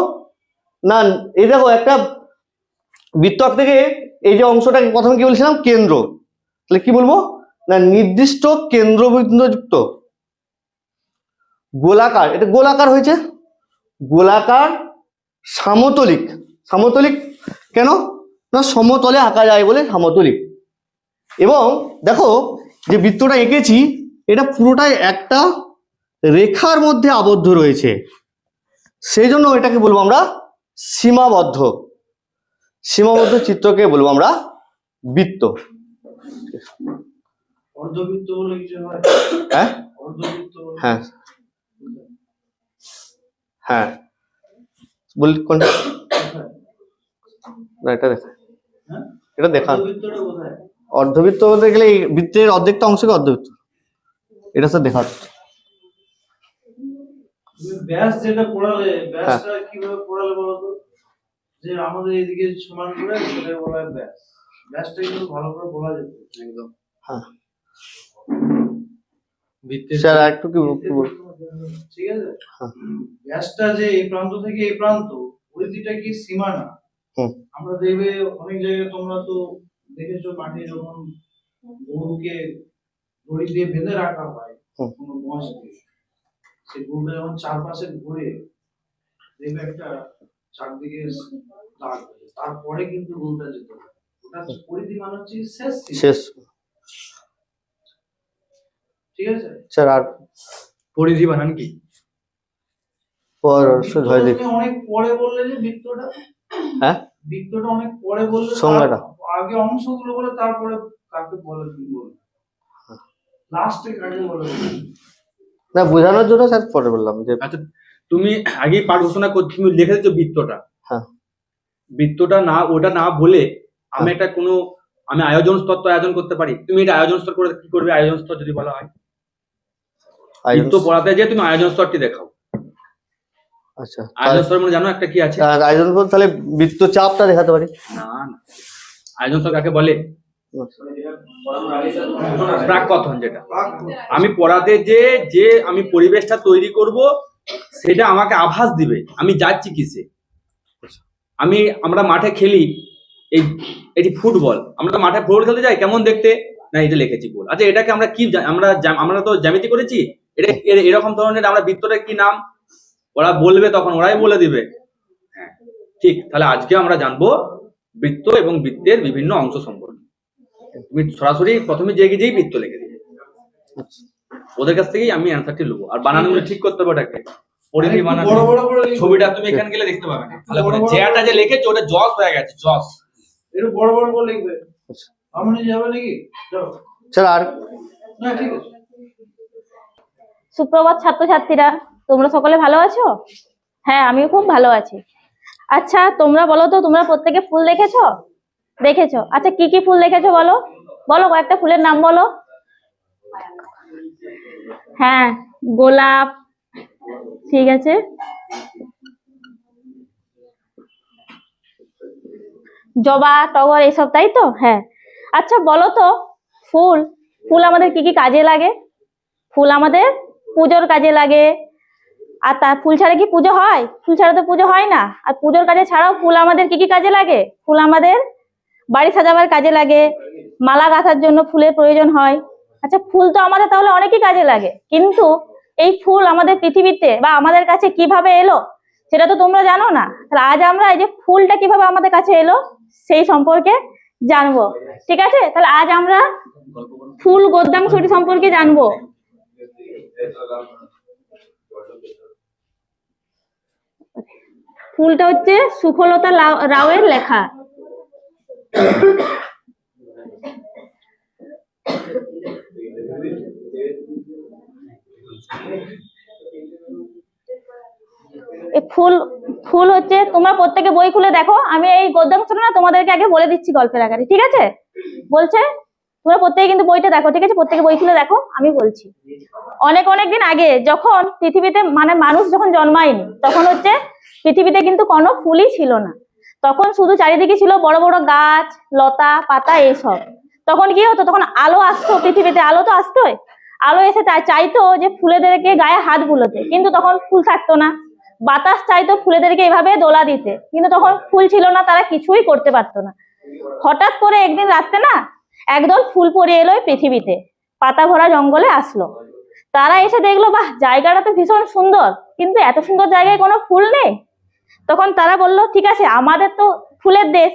না, এই দেখো একটা বৃত্ত থেকে এই যে অংশটাকে প্রথমে কি বলছিলাম? কেন্দ্র। তাহলে কি বলবো? না, নির্দিষ্ট কেন্দ্রবিন্দুযুক্ত গোলাকার, এটা গোলাকার হয়েছে, গোলাকার সমতলিক। সমতলিক কেন? না, সমতলে আঁকা যায় বলে সমতলিক। এবং দেখো যে বৃত্তটা এঁকেছি, এটা পুরোটাই একটা রেখার মধ্যে আবদ্ধ রয়েছে, সেই জন্য এটাকে বলবো আমরা সীমাবদ্ধ। সীমাবদ্ধ চিত্রকে বলবো আমরা বৃত্ত। অর্ধবৃত্ত বলে কিছু হয়? হ্যাঁ অর্ধবৃত্ত বলে? হ্যাঁ হ্যাঁ, বল কোনটা? না, এটা দেখা, হ্যাঁ? এটা দেখান। অর্ধবৃত্তটা কোথায়? অর্ধবৃত্ত বলতে গেলে এই বৃত্তের অর্ধেকটা অংশকে অর্ধবৃত্ত, এটা স্যার দেখা। তুমি ব্যাস যেটা পড়ালে, ব্যাসটা কিভাবে পড়ালে বলো তো? যে আমাদের এদিকে সমান করে সেটাকে বলা হয় ব্যাস। ব্যাসটা কিন্তু ভালো করে বলা যেত একদম। হ্যাঁ বৃত্তের স্যার আর একটু কি বল? ঠিক আছে, হ্যাঁ। ব্যাসটা যে এই প্রান্ত থেকে এই প্রান্ত, পরিধিটা কি সীমানা। হুম। আমরা দেখবে অনেক জায়গায় তোমরা তো দেখেছো মাঠে যখন গরুকে দড়ি দিয়ে বেঁধে রাখা হয় হুম। কোনো বয়সকে, সেই গরুটা যখন চারপাশে ঘুরে দেখবে একটা চারদিকে দাগ হয়ে, তারপরে কিন্তু গরুটা যেতে হয়। ওটা পরিধি মানে হচ্ছে শেষ সীমা। শেষ। ঠিক আছে, স্যার আর পরিধি বানান কি? হয় দেখ। বৃত্তটা তুমি অনেক পরে বললে যে বৃত্তটা, হ্যাঁ বৃত্তটা অনেক পরে বললে, সংজ্ঞাটা। আগে অংশগুলো বলে তারপরে কাকে বলে তুমি বলবে, লাস্টে কাকে বলে বলবে। না, বোঝানোর জন্য স্যার পরে বললাম যে আচ্ছা, তুমি আগে পাঠ ঘোষণা করছো, তুমি লিখে দিচ্ছ বৃত্তটা। হ্যাঁ। বৃত্তটা না, ওটা না বলে আমি হ্যাঁ। একটা কোনো আমি আয়োজন স্তর তো আয়োজন করতে পারি। তুমি এটা আয়োজন স্তর করে কি করবে? আয়োজন স্তর যদি বলা হয়, বৃত্ত পড়াতে যে তুমি আয়োজন স্তরটি দেখাও। আচ্ছা, আয়োজন স্তর মানে জানো একটা কি আছে? আয়োজন বলতে তাহলে বৃত্তচাপটা দেখাতে পারি। না না, আয়োজন স্তর কাকে বলে? প্রাককথন, যেটা আমি পড়াতে যে যে আমি পরিবেশটা তৈরি করব সেটা আমাকে আভাস দিবে আমি যাচ্ছি কিসে। আমরা মাঠে খেলি, এটি ফুটবল, আমরা মাঠে ফুটবল খেলতে যাই, কেমন দেখতে? না, এটা লিখেছি গোল। আচ্ছা, এটাকে আমরা কি আমরা তো জ্যামিতি করেছি, এটা এরকম ধরনের আমরা বৃত্তটা কি নাম? ওরা বলবে, তখন ওরাই বলে দিবে। হ্যাঁ ঠিক, তাহলে আজকে আমরা জানবো বৃত্ত এবং বৃত্তের বিভিন্ন অংশ সম্পর্কে। তুমি সরাসরি প্রথমে যেই বৃত্ত লিখে দিবে, ওদের কাছ থেকেই আমি অ্যান্সারটি নেবো। আর বানানগুলো ঠিক করতে হবে, ওটাকে পরিধি বানান। বড় বড় করে লিখবে। ছবিটা তুমি এখানে গেলে দেখতে পাবে না ভালো করে, যেটা যে লিখেছো ওটা জস হয়ে গেছে, জস। একটু বড় বড় করে লিখবে। আমি যাবে নাকি? যাও। স্যার আর না ঠিক আছে। সুপ্রভাত ছাত্রছাত্রীরা, তোমরা সকলে ভালো আছো? হ্যাঁ, আমিও খুব ভালো আছি। আচ্ছা, তোমরা বলো তো, তোমরা প্রত্যেকে ফুল দেখেছো? দেখেছো? আচ্ছা, কি কি ফুল দেখেছো বলো, বলো কয়েকটা ফুলের নাম বলো। হ্যাঁ, গোলাপ, ঠিক আছে, জবা, টগর, এইসব, তাই তো? হ্যাঁ। আচ্ছা বলো তো, ফুল ফুল আমাদের কি কি কাজে লাগে? ফুল আমাদের পুজোর কাজে লাগে। আর তা ফুল ছাড়া কি পুজো হয়? ফুল ছাড়া তো পুজো হয় না। আর পুজোর কাজে ছাড়াও ফুল আমাদের কি কি কাজে লাগে? ফুল আমাদের বাড়ি সাজাবার কাজে লাগে, মালা গাঁথার জন্য ফুলের প্রয়োজন হয়। আচ্ছা, ফুল তো আমাদের তাহলে অনেকই কাজে লাগে, কিন্তু এই ফুল আমাদের পৃথিবীতে বা আমাদের কাছে কিভাবে এলো সেটা তো তোমরা জানো না। তাহলে আজ আমরা এই যে ফুলটা কিভাবে আমাদের কাছে এলো সেই সম্পর্কে জানবো, ঠিক আছে? তাহলে আজ আমরা ফুল গদ্যাংশটি সম্পর্কে জানবো। ফুলটা হচ্ছে সুফলতা রাওয়ের লেখা। এই ফুল ফুল হচ্ছে, তোমরা প্রত্যেকে বই খুলে দেখো। আমি এই গদ্যাংশটা না তোমাদেরকে আগে বলে দিচ্ছি গল্পের আকারে, ঠিক আছে? বলছে, তোমরা প্রত্যেকে কিন্তু বইটা দেখো, ঠিক আছে? প্রত্যেকে বই খুলে দেখো, আমি বলছি। অনেক অনেক দিন আগে, যখন পৃথিবীতে মানে মানুষ যখন জন্মায়নি, তখন হচ্ছে পৃথিবীতে কিন্তু কোনো ফুলই ছিল না। তখন শুধু চারিদিকে ছিল বড় বড় গাছ, লতা পাতা, এইসব। তখন কি হতো? তখন আলো আসতো পৃথিবীতে, আলো তো আসতোই। আলো এসে চাইতো যে ফুলেদেরকে গায়ে হাত বুলোতে, কিন্তু তখন ফুল থাকতো না। বাতাস চাইতো ফুলেদেরকে এভাবে দোলা দিতে, কিন্তু তখন ফুল ছিল না, তারা কিছুই করতে পারতো না। হঠাৎ করে একদিন রাত্রে না একদল ফুল পড়ে এলো পৃথিবীতে, পাতা ভরা জঙ্গলে আসলো। তারা এসে দেখলো, বাহ, জায়গাটা তো ভীষণ সুন্দর, কিন্তু এত সুন্দর জায়গায় কোনো ফুল নেই। তখন তারা বললো, ঠিক আছে, আমাদের তো ফুলের দেশ,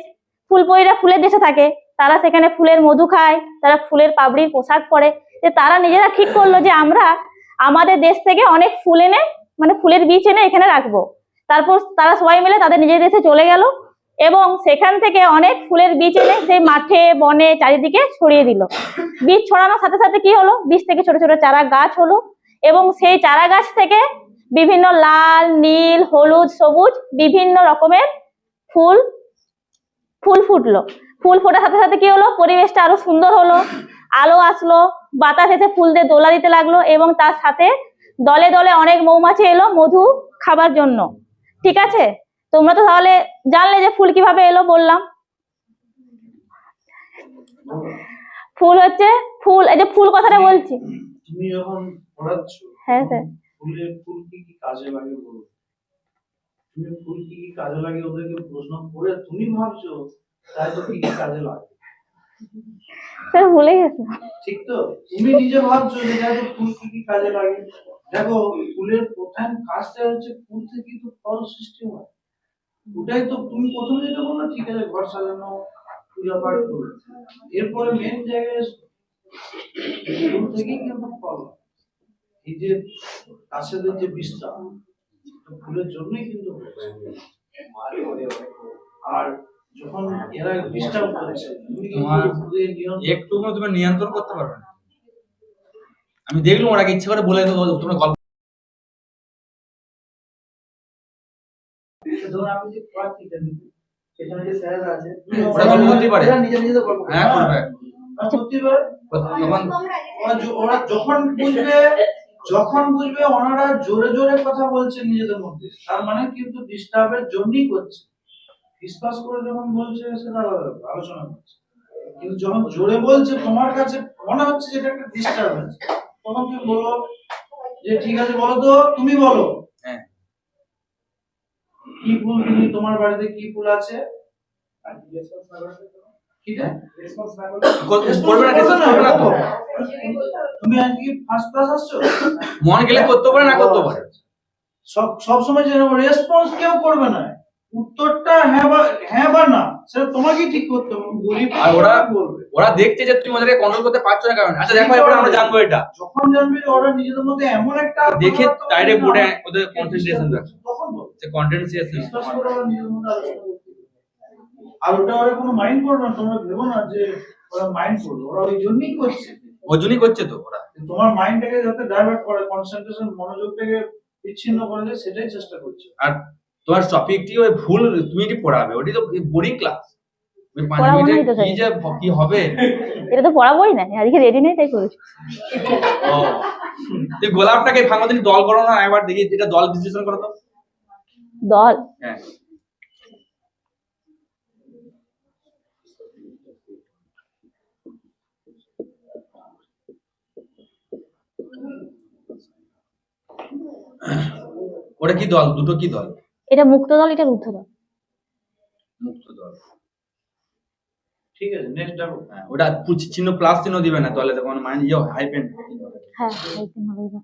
ফুলপরীরা ফুলের দেশে থাকে, তারা সেখানে ফুলের মধু খায়, তারা ফুলের পাপড়ির পোশাক পরে। যে তারা নিজেরা ঠিক করলো যে আমরা আমাদের দেশ থেকে অনেক ফুল এনে মানে ফুলের বীজ এনে এখানে রাখবো। তারপর তারা সবাই মিলে তাদের নিজের দেশে চলে গেল এবং সেখান থেকে অনেক ফুলের বীজ এনে সেই মাঠে বনে চারিদিকে ছড়িয়ে দিল। বীজ ছড়ানোর সাথে সাথে কি হলো, বীজ থেকে ছোট ছোট চারা গাছ হলো এবং সেই চারা গাছ থেকে বিভিন্ন লাল, নীল, হলুদ, সবুজ বিভিন্ন রকমের ফুল ফুটলো। ফুল ফোটার সাথে সাথে কি হলো, পরিবেশটা আরো সুন্দর হলো, আলো আসলো, বাতাস এসে ফুল দিয়ে দোলা দিতে লাগলো এবং তার সাথে দলে দলে অনেক মৌমাছি এলো মধু খাবার জন্য। ঠিক আছে, তোমরা তো তাহলে জানলে যে ফুল কিভাবে এলো বললাম। ফুল হচ্ছে ফুল, এই যে ফুল কথাটা বলছি। তুমি যখন পড়াচ্ছ, হ্যাঁ স্যার। ফুল কি কি কাজে লাগে বলো? তুমি ফুল কি কি কাজে লাগে ওদেরকে প্রশ্ন করে তুমি ভাবছো তাই তো কি কি কাজে লাগে, স্যার ভুলে গেছে। ঠিক তো? তুমি নিজে ভাবছো যে দেখো ফুল কি কি কাজে লাগে। দেখো ফুলের প্রধান কাজটা হচ্ছে ফুল থেকে তো ফল সৃষ্টি হয়। ওটাই তো তুমি প্রথমে যেটা বললো, ঠিক আছে, ঘর সাজানো, পূজা পাঠ করো, এরপরে মেন জায়গায় ফুল থেকেই কিন্তু ফল হয়। এই যে গাছেদের যে বীজটা ফুলের জন্যই কিন্তু হচ্ছে। আর যখন এরা ডিস্টার্ব করছে, তুমি কি ফুলের নিয়ন্ত্রণ একটু তুমি নিয়ন্ত্রণ করতে পারবে না। আমি দেখলাম ওরা ইচ্ছে করে বলে তোমরা গল্প ধরুন আমি যে পড়াচ্ছি সেখানে যে স্যার আছে ওরা গল্প করতেই পারে। এরা নিজে নিজে গল্প হ্যাঁ করবে। করতে পারে। তখন ওরা যখন বুঝবে ওনারা জোরে জোরে কথা বলছে নিজেদের মধ্যে, তার মানে কিন্তু ডিস্টার্বের জন্যই করছে। ফিসফাস করে যখন বলছে সেটা আলোচনা করছে, কিন্তু যখন জোরে বলছে তোমার কাছে মনে হচ্ছে যেটা একটা ডিস্টার্বেন্স, তখন তুমি বলো যে ঠিক আছে বলো তো, তুমি বলো হ্যাঁ কি ফুল তুমি তোমার বাড়িতে কি ফুল আছে, ঠিক আছে করবে না, ডিসকাস করবে না তো। তুমি আজকে ফার্স্ট ক্লাস আসছো, মন গেলে করতে পারে, না করতে পারে। সব সময় যেন রেসপন্স কেউ করবে না, উত্তরটা হ্যাঁ বা না সেটা তোমাকেই ঠিক করতে হবে। আর ওরা দেখছে যে তুমি ওদেরকে কন্ট্রোল করতে পারছো না, কারণ আচ্ছা দেখো এবার আমরা জানবো এটা যখন জানবে ওরা নিজেদের মধ্যে এমন একটা দেখে ডাইরেক্ট বোর্ডে ওদের কনসেন্ট্রেশন রাখছে, তখন বল সে কনসেন্ট্রেশন। বিশ্বাস করে ওরা নিজেদের মধ্যে আলোচনা করতে পারে। আর ওটা ওরা কোনো মাইন্ড করবে না, তোমরা ভেবো না যে ওরা মাইন্ড করবে, ওরা ওই জন্যই করছে। ওই জন্যই করছে তো ওরা। তোমার মাইন্ডটাকে যাতে ডাইভার্ট করে, কনসেন্ট্রেশন মনোযোগটাকে বিচ্ছিন্ন করে দেয়, সেটাই চেষ্টা করছে। আর তোমার টপিকটি ওই ভুল তুমি কি পড়াবে, ওটি তো বোরিং ক্লাস। পড়াবো নাই তো কি যে কি হবে, এটা তো পড়াবোই না, আজকে রেডি নেই তাই করেছি। ও তুই গোলাপটাকে ভাঙো দিন দল করো না, একবার দেখি এটা দল বিশ্লেষণ করো তো। দল হ্যাঁ ওটা কি দল, দুটো কি দল? এটা মুক্ত দল, এটা রুদ্ধ দল। মুক্ত দল, ঠিক আছে, নেক্সট ডাকো। হ্যাঁ ওটা চিহ্ন প্লাস চিহ্ন দিবে না, তাহলে তখন মানে ইয়ে হাইপেন। হ্যাঁ এইদিন হবে এবার।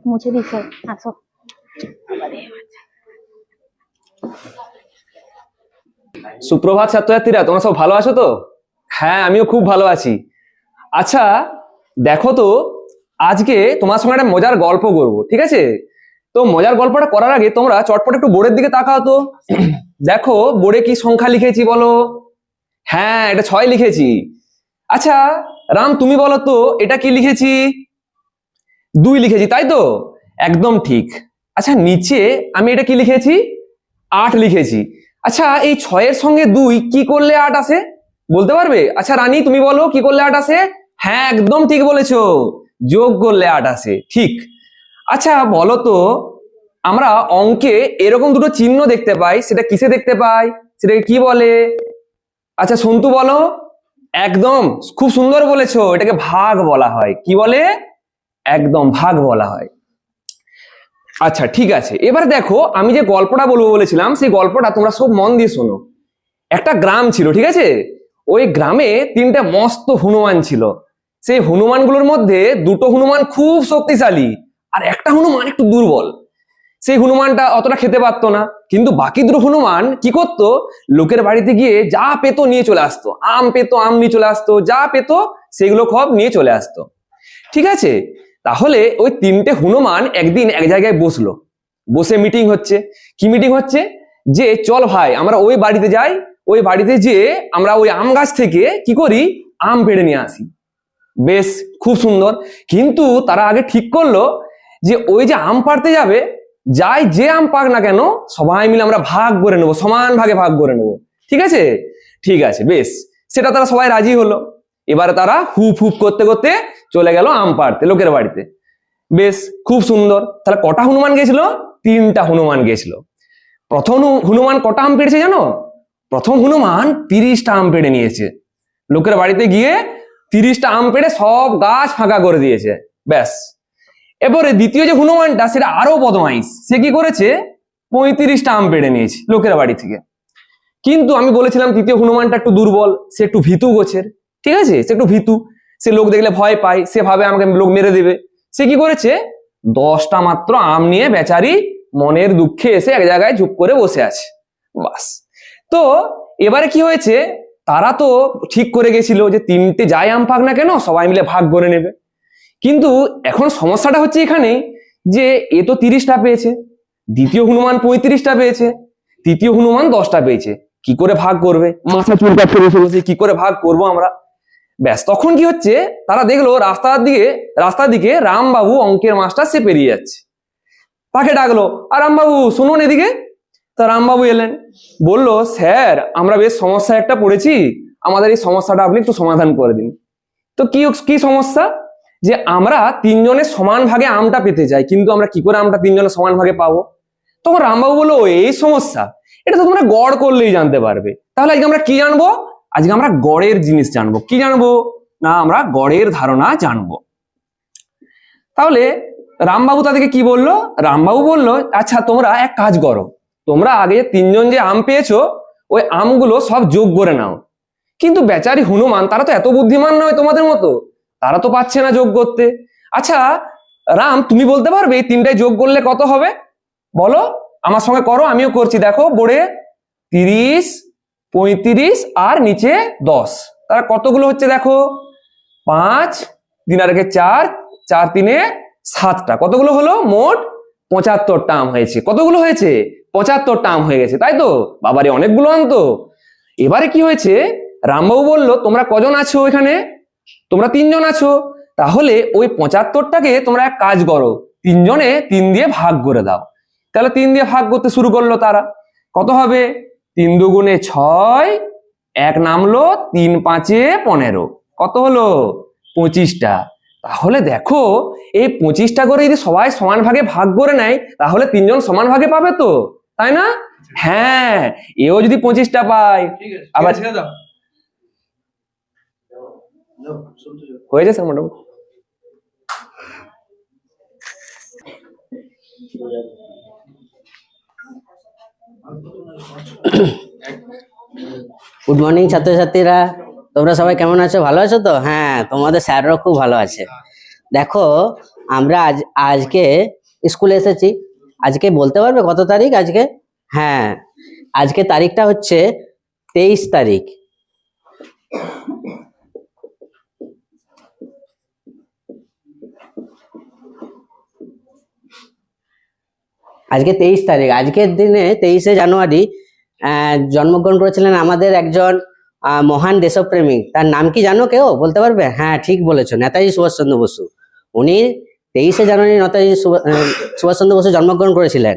মুছে দিই স্যার, আসো। সুপ্রভাত ছাত্রছাত্রীরা, তোমরা সব ভালো আছো তো? হ্যাঁ আমিও খুব ভালো আছি। আচ্ছা দেখো তো, আজকে তোমার সঙ্গে একটা মজার গল্প করবো, ঠিক আছে? তো মজার গল্পটা করার আগে তোমরা চটপট একটু বোর্ডের দিকে তাকাও তো। দেখো বোর্ডে কি সংখ্যা লিখেছি বলো? হ্যাঁ এটা 6 লিখেছি। আচ্ছা রাম তুমি বলো তো এটা কি লিখেছি? 2 লিখেছি, তাই তো? একদম ঠিক। আচ্ছা নিচে আমি এটা কি লিখেছি? 8 লিখেছি। আচ্ছা এই 6 এর সঙ্গে 2 কি করলে 8 আসে বলতে পারবে? আচ্ছা রানী তুমি বলো কি করলে 8 আসে? হ্যাঁ একদম ঠিক বলেছো, যোগ করলে 8 আসে, ঠিক। আচ্ছা বলো তো, আমরা অঙ্কে এরকম দুটো চিহ্ন দেখতে পাই, সেটা কিসে দেখতে পাই, সেটাকে কি বলে? আচ্ছা সন্তু বলো। একদম খুব সুন্দর বলেছো, এটাকে ভাগ বলা হয়। কি বলে? একদম ভাগ বলা হয়। আচ্ছা ঠিক আছে, এবার দেখো আমি যে গল্পটা বলবো বলেছিলাম, সেই গল্পটা তোমরা সব মন দিয়ে শোনো। একটা গ্রাম ছিল, ঠিক আছে? ওই গ্রামে 3টে মস্ত হনুমান ছিল। সেই হনুমানগুলোর মধ্যে 2টো হনুমান খুব শক্তিশালী, আর একটা হনুমান একটু দুর্বল। সেই হনুমানটা অতটা খেতে পারতো না, কিন্তু বাকি 2 হনুমান কি করতো, লোকের বাড়িতে গিয়ে যা পেতো নিয়ে চলে আসতো। আম পেতো আম নিয়ে চলে আসতো, যা পেতো সেগুলো সব নিয়ে চলে আসতো। ঠিক আছে? তাহলে ওই তিনটে হনুমান একদিন এক জায়গায় বসলো, বসে মিটিং হচ্ছে। কি মিটিং হচ্ছে? যে চল ভাই আমরা ওই বাড়িতে যাই, ওই বাড়িতে যেয়ে আমরা ওই আম গাছ থেকে কি করি, আম পেড়ে নিয়ে আসি। বেশ, খুব সুন্দর। কিন্তু তারা আগে ঠিক করলো যে ওই যে আম পাড়তে যাবে, যাই যে আম পাক না কেন সবাই মিলে আমরা ভাগ করে নেবো, সমান ভাগে ভাগ করে নেবো। ঠিক আছে? ঠিক আছে, বেশ, সেটা তারা সবাই রাজি হলো। এবারে তারা হুপ হুপ করতে করতে চলে গেল আম পাড়তে লোকের বাড়িতে। বেশ, খুব সুন্দর। তাহলে কটা হনুমান গেছিল? 3টা হনুমান গেছিল। প্রথম হনুমান কটা আম পেড়েছে জানো? প্রথম হনুমান 30টা আম পেড়ে নিয়েছে। লোকের বাড়িতে গিয়ে 30টা আম পেড়ে সব গাছ ফাঁকা করে দিয়েছে। ব্যাস। এবারে দ্বিতীয় যে হনুমানটা, সেটা আরো বদমাইশ। সে কি করেছে? 35টা আম পেড়ে নিয়েছে লোকের বাড়ি থেকে। কিন্তু আমি বলেছিলাম তৃতীয় হনুমানটা একটু দুর্বল, সে একটু ভীতু গোছের। ঠিক আছে? সে একটু ভীতু, সে লোক দেখলে ভয় পায়, সে ভাবে আমাকে লোক মেরে দেবে। সে কি করেছে? 10টা মাত্র আম নিয়ে বেচারি মনের দুঃখে এসে এক জায়গায় চুপ করে বসে আছে। বাস। তো এবারে কি হয়েছে, তারা তো ঠিক করে গেছিল যে 3টে যাই আম পাক না কেন সবাই মিলে ভাগ করে নেবে। কিন্তু এখন সমস্যাটা হচ্ছে এখানে যে এ তো 30টা পেয়েছে, দ্বিতীয় হনুমান 35টা পেয়েছে, তৃতীয় হনুমান 10টা পেয়েছে। কি করে ভাগ করবে? মাথা চুলকাচ্ছে বসে বসে, কি করে ভাগ করব আমরা। ব্যাস, তখন কি হচ্ছে, তারা দেখলো রাস্তার দিকে রামবাবু অঙ্কের মাস্টার সে পেরিয়ে যাচ্ছে। তাকে ডাকলো, আর রামবাবু শুনুন এদিকে। তা রামবাবু এলেন, বলল, স্যার আমরা বেশ সমস্যা একটা পড়েছি, আমাদের এই সমস্যাটা আপনি একটু সমাধান করে দিন। তো কি সমস্যা? যে আমরা 3জনের সমান ভাগে আমটা পেতে চাই, কিন্তু আমরা কি করে আমটা 3জনের সমান ভাগে পাবো? তখন রামবাবু বললো, এই সমস্যা, এটা তো তোমরা গড় করলেই জানতে পারবে। তাহলে আজকে আমরা কি জানবো? আজকে আমরা গড়ের জিনিস জানবো। কি জানবো? না, আমরা গড়ের ধারণা জানবো। তাহলে রামবাবু তাদেরকে কি বললো? রামবাবু বললো, আচ্ছা তোমরা এক কাজ করো, তোমরা আগে 3জন যে আম পেয়েছো ওই আমগুলো সব যোগ করে নাও। কিন্তু বেচারি হনুমান, তারা তো এত বুদ্ধিমান নয় তোমাদের মতো, তারা তো পাচ্ছে না যোগ করতে। আচ্ছা রাম, তুমি বলতে পারবে এই 3টায় যোগ করলে কত হবে? বলো, আমার সঙ্গে করো, আমিও করছি। দেখো বোর্ডে 30, 35 আর নিচে 10, তারা কতগুলো হচ্ছে দেখো, 5, 3 আর 4, 4 3 7টা, কতগুলো হলো? মোট 75টা আম হয়েছে। কতগুলো হয়েছে? 75টা আম হয়ে গেছে, তাই তো? বাবারে, অনেকগুলো আম তো। এবারে কি হয়েছে, রামবাবু বলল, তোমরা কজন আছো এখানে? তোমরা 3জন আছো। তাহলে ওই 75টাকে তোমরা এক কাজ করো, 3জনে 3 দিয়ে ভাগ করে দাও। তাহলে 3 দিয়ে ভাগ করতে শুরু করলো তারা। কত হবে? 3 দুগুণে 6, 1 নামলো, 3 5 15, কত হলো? 25টা। তাহলে দেখো, এই 25টা করে যদি সবাই সমান ভাগে ভাগ করে নেয়, তাহলে 3জন সমান ভাগে পাবে তো, তাই না? হ্যাঁ, এও যদি 25টা পায়, ঠিক আছে, আবার ছেড়ে দাও। হয়ে যাচ্ছে মোটামুটি। গুড মর্নিং ছাত্রছাত্রীরা, তোমরা সবাই কেমন আছো? ভালো আছো তো? হ্যাঁ, তোমাদের স্যাররাও খুব ভালো আছে। দেখো, আমরা আজকে স্কুলে এসেছি। আজকে বলতে পারবে কত তারিখ আজকে? হ্যাঁ, আজকে তারিখটা হচ্ছে 23 তারিখ। আজকে 23 তারিখ। আজকের দিনে 23শে জানুয়ারি জন্মগ্রহণ করেছিলেন আমাদের একজন মহান দেশপ্রেমিক। তার নাম কি জানো কেউ? বলতে পারবে? হ্যাঁ, ঠিক বলেছো, নেতাজি সুভাষচন্দ্র বসু। উনি 23শে জানুয়ারি নেতাজি সুভাষচন্দ্র বসু জন্মগ্রহণ করেছিলেন।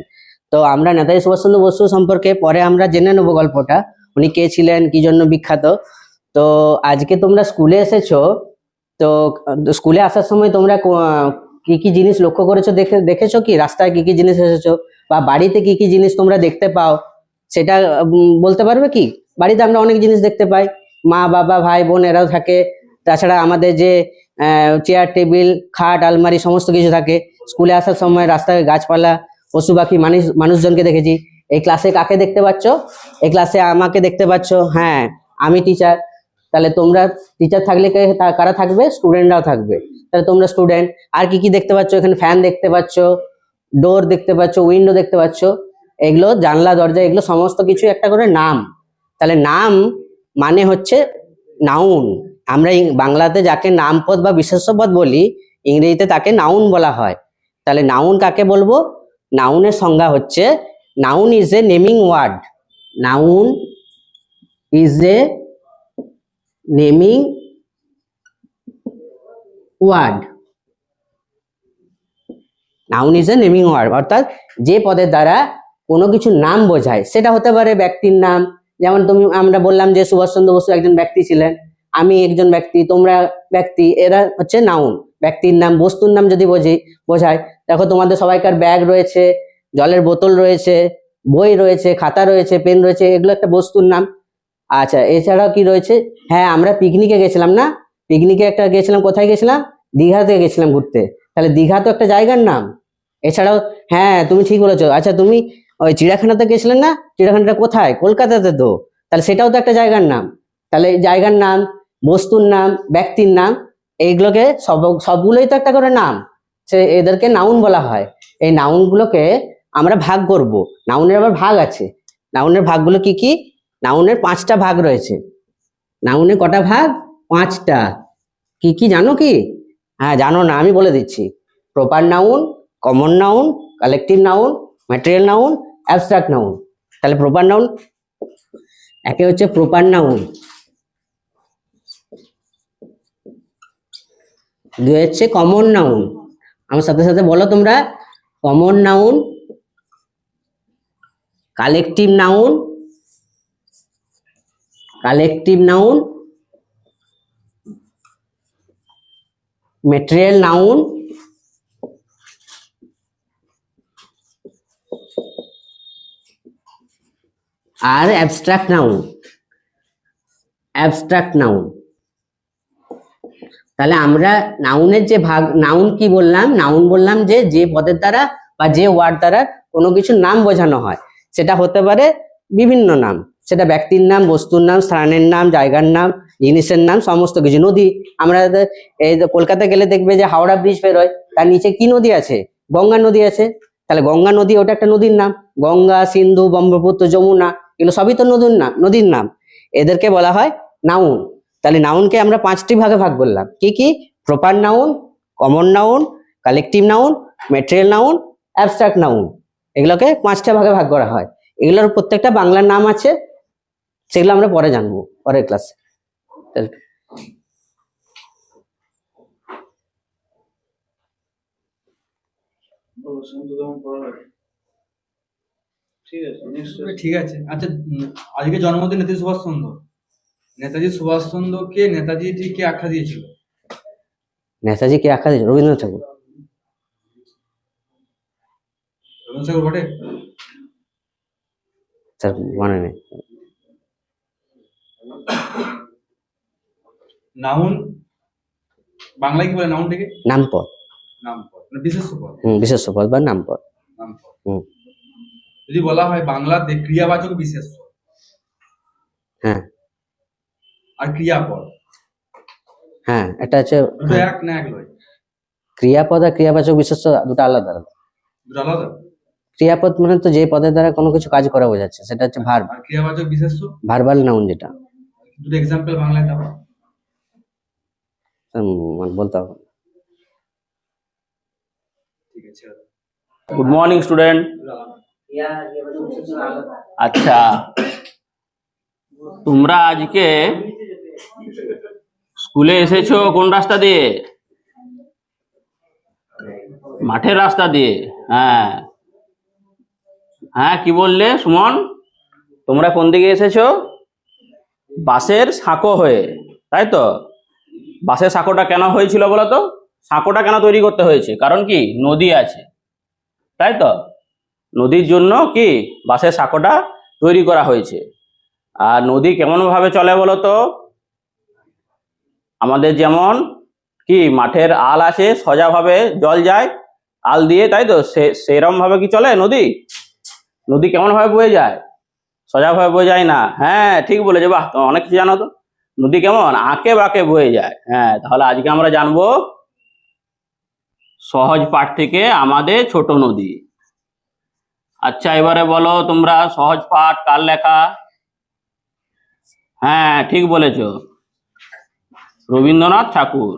তো আমরা নেতাজি সুভাষচন্দ্র বসু সম্পর্কে পরে আমরা জেনে নেবো গল্পটা, উনি কে ছিলেন, কি জন্য বিখ্যাত। তো আজকে তোমরা স্কুলে এসেছো, তো স্কুলে আসার সময় তোমরা কি কি জিনিস লক্ষ্য করেছো? দেখেছো কি রাস্তায় কি কি জিনিস এসেছো, বা বাড়িতে কি কি জিনিস তোমরা দেখতে পাও, সেটা বলতে পারবে কি? বাড়িতে আমরা অনেক জিনিস দেখতে পাই, মা বাবা ভাই বোন এরাও থাকে, তাছাড়া আমাদের যে চেয়ার টেবিল খাট আলমারি সমস্ত কিছু থাকে। স্কুলে আসার সময় রাস্তায় গাছপালা পশু পাখি মানুষজনকে দেখেছি। এই ক্লাসে কাকে দেখতে পাচ্ছ? এই ক্লাসে আমাকে দেখতে পাচ্ছ। হ্যাঁ, আমি টিচার। তাহলে তোমরা টিচার থাকলে কারা থাকবে? স্টুডেন্টরাও থাকবে। তাহলে তোমরা স্টুডেন্ট। আর কি কি দেখতে পাচ্ছ? এখানে ফ্যান দেখতে পাচ্ছ, ডোর দেখতে পাচ্ছ, উইন্ডো দেখতে পাচ্ছ, এগুলো জানলা দরজা, এগুলো সমস্ত কিছু একটা করে নাম। তাহলে নাম মানে হচ্ছে নাউন। আমরা বাংলাতে যাকে নামপদ বা বিশেষ্য পদ বলি, ইংরেজিতে তাকে নাউন বলা হয়। তাহলে নাউন কাকে বলবো? নাউনের সংজ্ঞা হচ্ছে noun is a naming word. Noun is a naming word. Noun is a naming word অর্থাৎ যে পদের দ্বারা কোনো কিছু নাম বোঝায়, সেটা হতে পারে ব্যক্তির নাম, যেমন আমরা বললাম যে সুভাষচন্দ্র বসু একজন ব্যক্তি ছিলেন, আমি একজন ব্যক্তি, তোমরা ব্যক্তি, এরা হচ্ছে নাউন, ব্যক্তির নাম। বস্তুর নাম যদি বোঝায়, দেখো তোমাদের সবাইকার ব্যাগ রয়েছে, জলের বোতল রয়েছে, বই রয়েছে, খাতা রয়েছে, পেন রয়েছে, এগুলো একটা বস্তুর নাম। আচ্ছা, এছাড়াও কি রয়েছে? হ্যাঁ, আমরা পিকনিকে গেছিলাম না? পিকনিকে গেছিলাম, কোথায় গেছিলাম? দীঘাতে গেছিলাম ঘুরতে। তাহলে দীঘা তো একটা জায়গার নাম। এছাড়াও হ্যাঁ, তুমি ঠিক বলেছো। আচ্ছা, তুমি ওই চিড়িয়াখানাতে গেছিলেন না? চিড়িয়াখানাটা কোথায়? কলকাতাতে তো। তাহলে সেটাও তো একটা জায়গার নাম। তাহলে জায়গার নাম, বস্তুর নাম, ব্যক্তির নাম, এইগুলোকে সবগুলোই তো একটা করে নাম, এদেরকে নাউন বলা হয়। এই নাউনগুলোকে আমরা ভাগ করব। নাউনের আবার ভাগ আছে। নাউনের ভাগগুলো কি কি? নাউনের 5টা ভাগ রয়েছে। নাউনের কটা ভাগ? 5টা। কি কি জানো কি? হ্যাঁ, জানো না, আমি বলে দিচ্ছি। Proper noun, common noun, collective noun, material noun, abstract noun. তাহলে প্রপার নাউন, একে হচ্ছে প্রপার নাউন, 2 হচ্ছে কমন নাউন। আমার সাথে সাথে বলো তোমরা। Common noun, collective noun, material noun, আর অ্যাবস্ট্রাক্ট নাউন। তাহলে আমরা নাউনের যে ভাগ, নাউন কি বললাম? নাউন বললাম যে পদের দ্বারা বা যে ওয়ার্ড দ্বারা কোনো কিছুর নাম বোঝানো হয়। সেটা হতে পারে বিভিন্ন নাম, সেটা ব্যক্তির নাম, বস্তুর নাম, স্থানের নাম, জায়গার নাম, জিনিসের নাম, সমস্ত কিছু। নদী, আমরা এই কলকাতা গেলে দেখবে যে হাওড়া ব্রিজ বেরোয়, তার নিচে কি নদী আছে? গঙ্গা নদী আছে। তাহলে গঙ্গা নদী, ওটা একটা নদীর নাম। গঙ্গা, সিন্ধু, ব্রহ্মপুত্র, যমুনা, এগুলো সবই তো নদীর নাম। এদেরকে বলা হয় নাউন। তাহলে নাউনকে আমরা 5টি ভাগে ভাগ করলাম। কি কি? Proper noun, common noun, collective noun, material noun, abstract noun. এগুলোকে 5টা ভাগে ভাগ করা হয়। এগুলোর প্রত্যেকটা বাংলার নাম আছে, সেগুলো আমরা পরে জানবো, পরের ক্লাসে। বলো, শান্ত কেমন পড়া লাগে? ঠিক আছে, নেক্সট। ঠিক আছে। আচ্ছা, আজকে জন্মদিন নেতাজি সুভাষচন্দ্র। নেতাজি সুভাষচন্দ্রকে নেতাজি ঠিক কে আখ্যা দিয়েছিল? নেতাজি কে আখ্যা দিয়েছে? রবীন্দ্রনাথ ঠাকুর। রবীন্দ্রনাথ ঠাকুর বটে? স্যার মনে নেই। নাউন বাংলায় কি বলে নাউনটাকে? নামপদ। নামপদ মানে বিশেষ্য পদ। বিশেষ্য পদ বা নামপদ। নামপদ। হুম। যদি বলা হয় বাংলাতে ক্রিয়াবাচক বিশেষ্য, হ্যাঁ, আর ক্রিয়াপদ, হ্যাঁ, এটা হচ্ছে দুটো এক না এক নয়? ক্রিয়াপদ আর ক্রিয়াবাচক বিশেষ্য দুটো আলাদা আলাদা। দুটো আলাদা? ক্রিয়াপদ মানে তো যে পদের দ্বারা কোনো কিছু কাজ করা বোঝাচ্ছে, সেটা হচ্ছে ভার্ব। আর ক্রিয়াবাচক বিশেষ্য? ভার্বাল নাউন যেটা। দুটো এক্সাম্পল বাংলায় দাও। বলতে হবে। ঠিক আছে। Good morning student. আচ্ছা, তোমরা আজকে স্কুলে এসেছো কোন রাস্তা দিয়ে? মাঠের রাস্তা দিয়ে। হ্যাঁ হ্যাঁ, কি বললে সুমন? তোমরা কোন দিকে এসেছো? বাসের সাঁকো হয়ে, তাই তো? বাসের সাঁকোটা কেন হয়েছিল বলো তো? সাঁকোটা কেন তৈরি করতে হয়েছে? কারণ কি? নদী আছে, তাই তো? নদীর জন্য কি বাসের সাঁকোটা তৈরি করা হয়েছে। আর নদী কেমন ভাবে চলে বলো তো? আমাদের যেমন কি মাঠের আল আছে, সোজাভাবে জল যায় আল দিয়ে, তাই তো? সেরকম ভাবে কি চলে নদী? নদী কেমন ভাবে বয়ে যায়? সোজাভাবে বয়ে যায় না। হ্যাঁ, ঠিক বলেছে। বাহ, তুমি অনেক কিছু জানো তো। নদী কেমন আঁকে বাঁকে বয়ে যায়। হ্যাঁ, তাহলে আজকে আমরা জানবো সহজ পাঠ থেকে আমাদের ছোট নদী। আচ্ছা, এবারে বলো তোমরা, সহজ পাঠ কার লেখা? হ্যাঁ, ঠিক বলেছো, রবীন্দ্রনাথ ঠাকুর।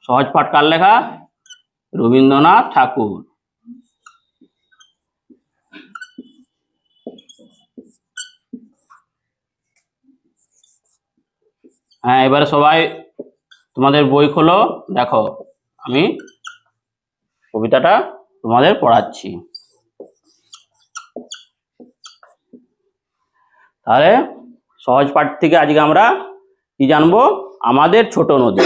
সহজ পাঠ কার লেখা? রবীন্দ্রনাথ ঠাকুর। হ্যাঁ, এবারে সবাই তোমাদের বই খোলো, দেখো আমি কবিতাটা তোমাদের পড়াচ্ছি। তাহলে সহজ পাঠ থেকে আজকে আমরা কি জানবো? আমাদের ছোট নদী।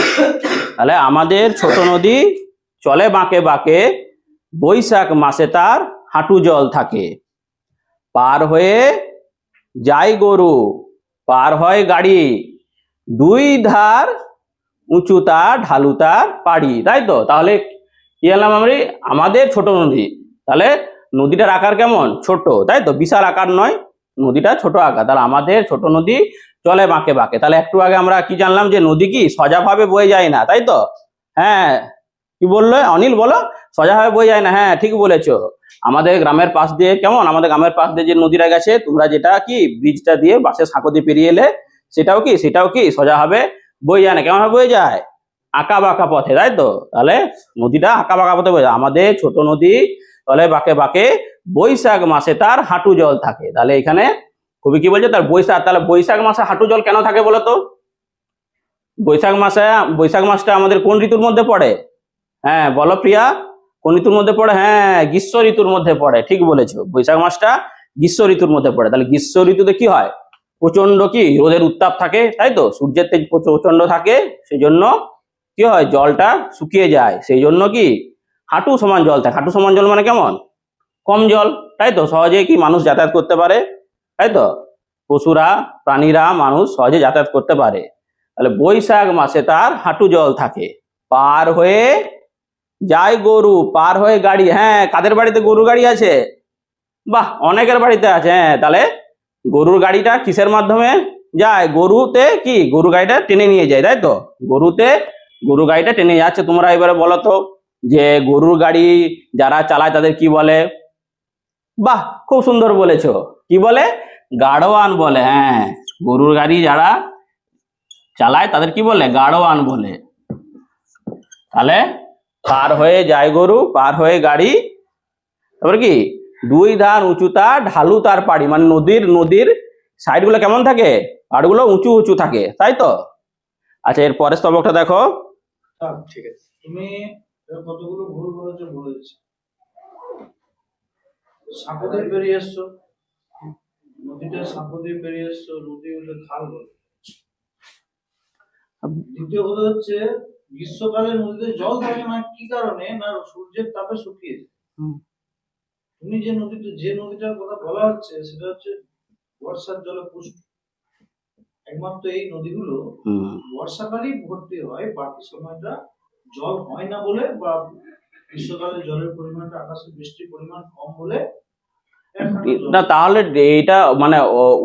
তাহলে আমাদের ছোট নদী চলে বাঁকে বাঁকে, বৈশাখ মাসে তার হাঁটু জল থাকে। পার হয়ে যায় গরু, পার হয় গাড়ি, দুই ধার উঁচু তার ঢালু তার পাড়ি। তাই তো? তাহলে কি এলাম আমরা? আমাদের ছোট নদী। তাহলে নদীটার আকার কেমন? ছোট, তাই তো? বিশাল আকার নয়, নদীটা ছোট আকার। তাহলে আমাদের ছোট নদী চলে বাঁকে বাঁকে। তাহলে একটু আগে আমরা কি জানলাম? যে নদী কি সোজাভাবে বয়ে যায় না, তাই তো? হ্যাঁ, কি বললো অনিল? বলো, সোজাভাবে বয়ে যায় না। হ্যাঁ, ঠিক বলেছো। আমাদের গ্রামের পাশ দিয়ে কেমন, আমাদের গ্রামের পাশ দিয়ে যে নদীটা গেছে, তোমরা যেটা কি ব্রিজটা দিয়ে বাসের সাঁকো দিয়ে পেরিয়ে এলে, সেটাও কি সোজাভাবে বয়ে যায় না। কেমন ভাবে বয়ে যায়? আঁকা বাঁকা পথে, তাই তো? তাহলে নদীটা আঁকা বাঁকা পথে বয়ে যায়। আমাদের ছোট নদী চলে বাঁকে বাঁকে, বৈশাখ মাসে তার হাঁটু জল থাকে। তাহলে এখানে কবি কি বলছে? তার বৈশাখ। তাহলে বৈশাখ মাসে হাঁটু জল কেন থাকে বলো তো? বৈশাখ মাসটা আমাদের কোন ঋতুর মধ্যে পড়ে? হ্যাঁ বলো প্রিয়া, কোন ঋতুর মধ্যে পড়ে? হ্যাঁ, গ্রীষ্ম ঋতুর মধ্যে পড়ে। ঠিক বলেছো, বৈশাখ মাসটা গ্রীষ্ম ঋতুর মধ্যে পড়ে। তাহলে গ্রীষ্ম ঋতুতে কি হয়? প্রচন্ড কি রোদের উত্তাপ থাকে, তাই তো? সূর্যের তেজ প্রচন্ড থাকে, সেই জন্য কি হয়? জলটা শুকিয়ে যায়। সেই জন্য কি হাঁটু সমান জল থাকে। হাঁটু সমান জল মানে কেমন? কম জল, তাই তো? সহজে কি মানুষ যাতায়াত করতে পারে, তাই তো? পশুরা, প্রাণীরা, মানুষ সহজে যাতায়াত করতে পারে। তাহলে বৈশাখ মাসে তার হাঁটু জল থাকে। পার হয়ে যায় গরু, পার হয়ে গাড়ি। হ্যাঁ, কাদের বাড়িতে গরু গাড়ি আছে? বাহ, অনেকের বাড়িতে আছে। হ্যাঁ, তাহলে গরুর গাড়িটা কিসের মাধ্যমে যায়? গরুতে কি গরু গাড়িটা টেনে নিয়ে যায়, তাই তো? গরু গাড়িটা টেনে যাচ্ছে। তোমরা এবারে বলো তো, যে গরুর গাড়ি যারা চালায় তাদের কি বলে? বাহ, খুব সুন্দর বলেছো। কি বলে? গাড়োয়ান বলে। হ্যাঁ, গরুর গাড়ি যারা চালায় তাদের কি বলে? গাড়োয়ান বলে। তাহলে পার হয়ে যায় গরু, পার হয়ে গাড়ি, তারপরে কি দুই ধার উঁচু তার ঢালু তার পাড়ি। মানে নদীর সাইড গুলো কেমন থাকে? পাড়গুলো উঁচু উঁচু থাকে, তাই তো? আচ্ছা, এর পরের স্তবকটা দেখো। ঠিক আছে, তুমি কতগুলো ভুল বলেছো বলেছি। সাঁকো দিয়ে বেরিয়ে এসছো, নদীটা সাঁকো দিয়ে বেরিয়ে এসছো, নদী হলে খাল বলে। দ্বিতীয় কথা হচ্ছে, গ্রীষ্মকালে নদীতে জল থাকে না, কি কারণে? না সূর্যের তাপে শুকিয়ে যায়। তুমি যে নদীটার কথা বলা হচ্ছে, সেটা হচ্ছে বর্ষার জলে পুষ্ট। একমাত্র এই নদীগুলো বর্ষাকালেই ভর্তি হয়, বাকি সময়টা জল হয় না বলে, বা গ্রীষ্মকালে জলের পরিমাণটা, আকাশে বৃষ্টির পরিমাণ কম বলে। না, তাহলে এইটা মানে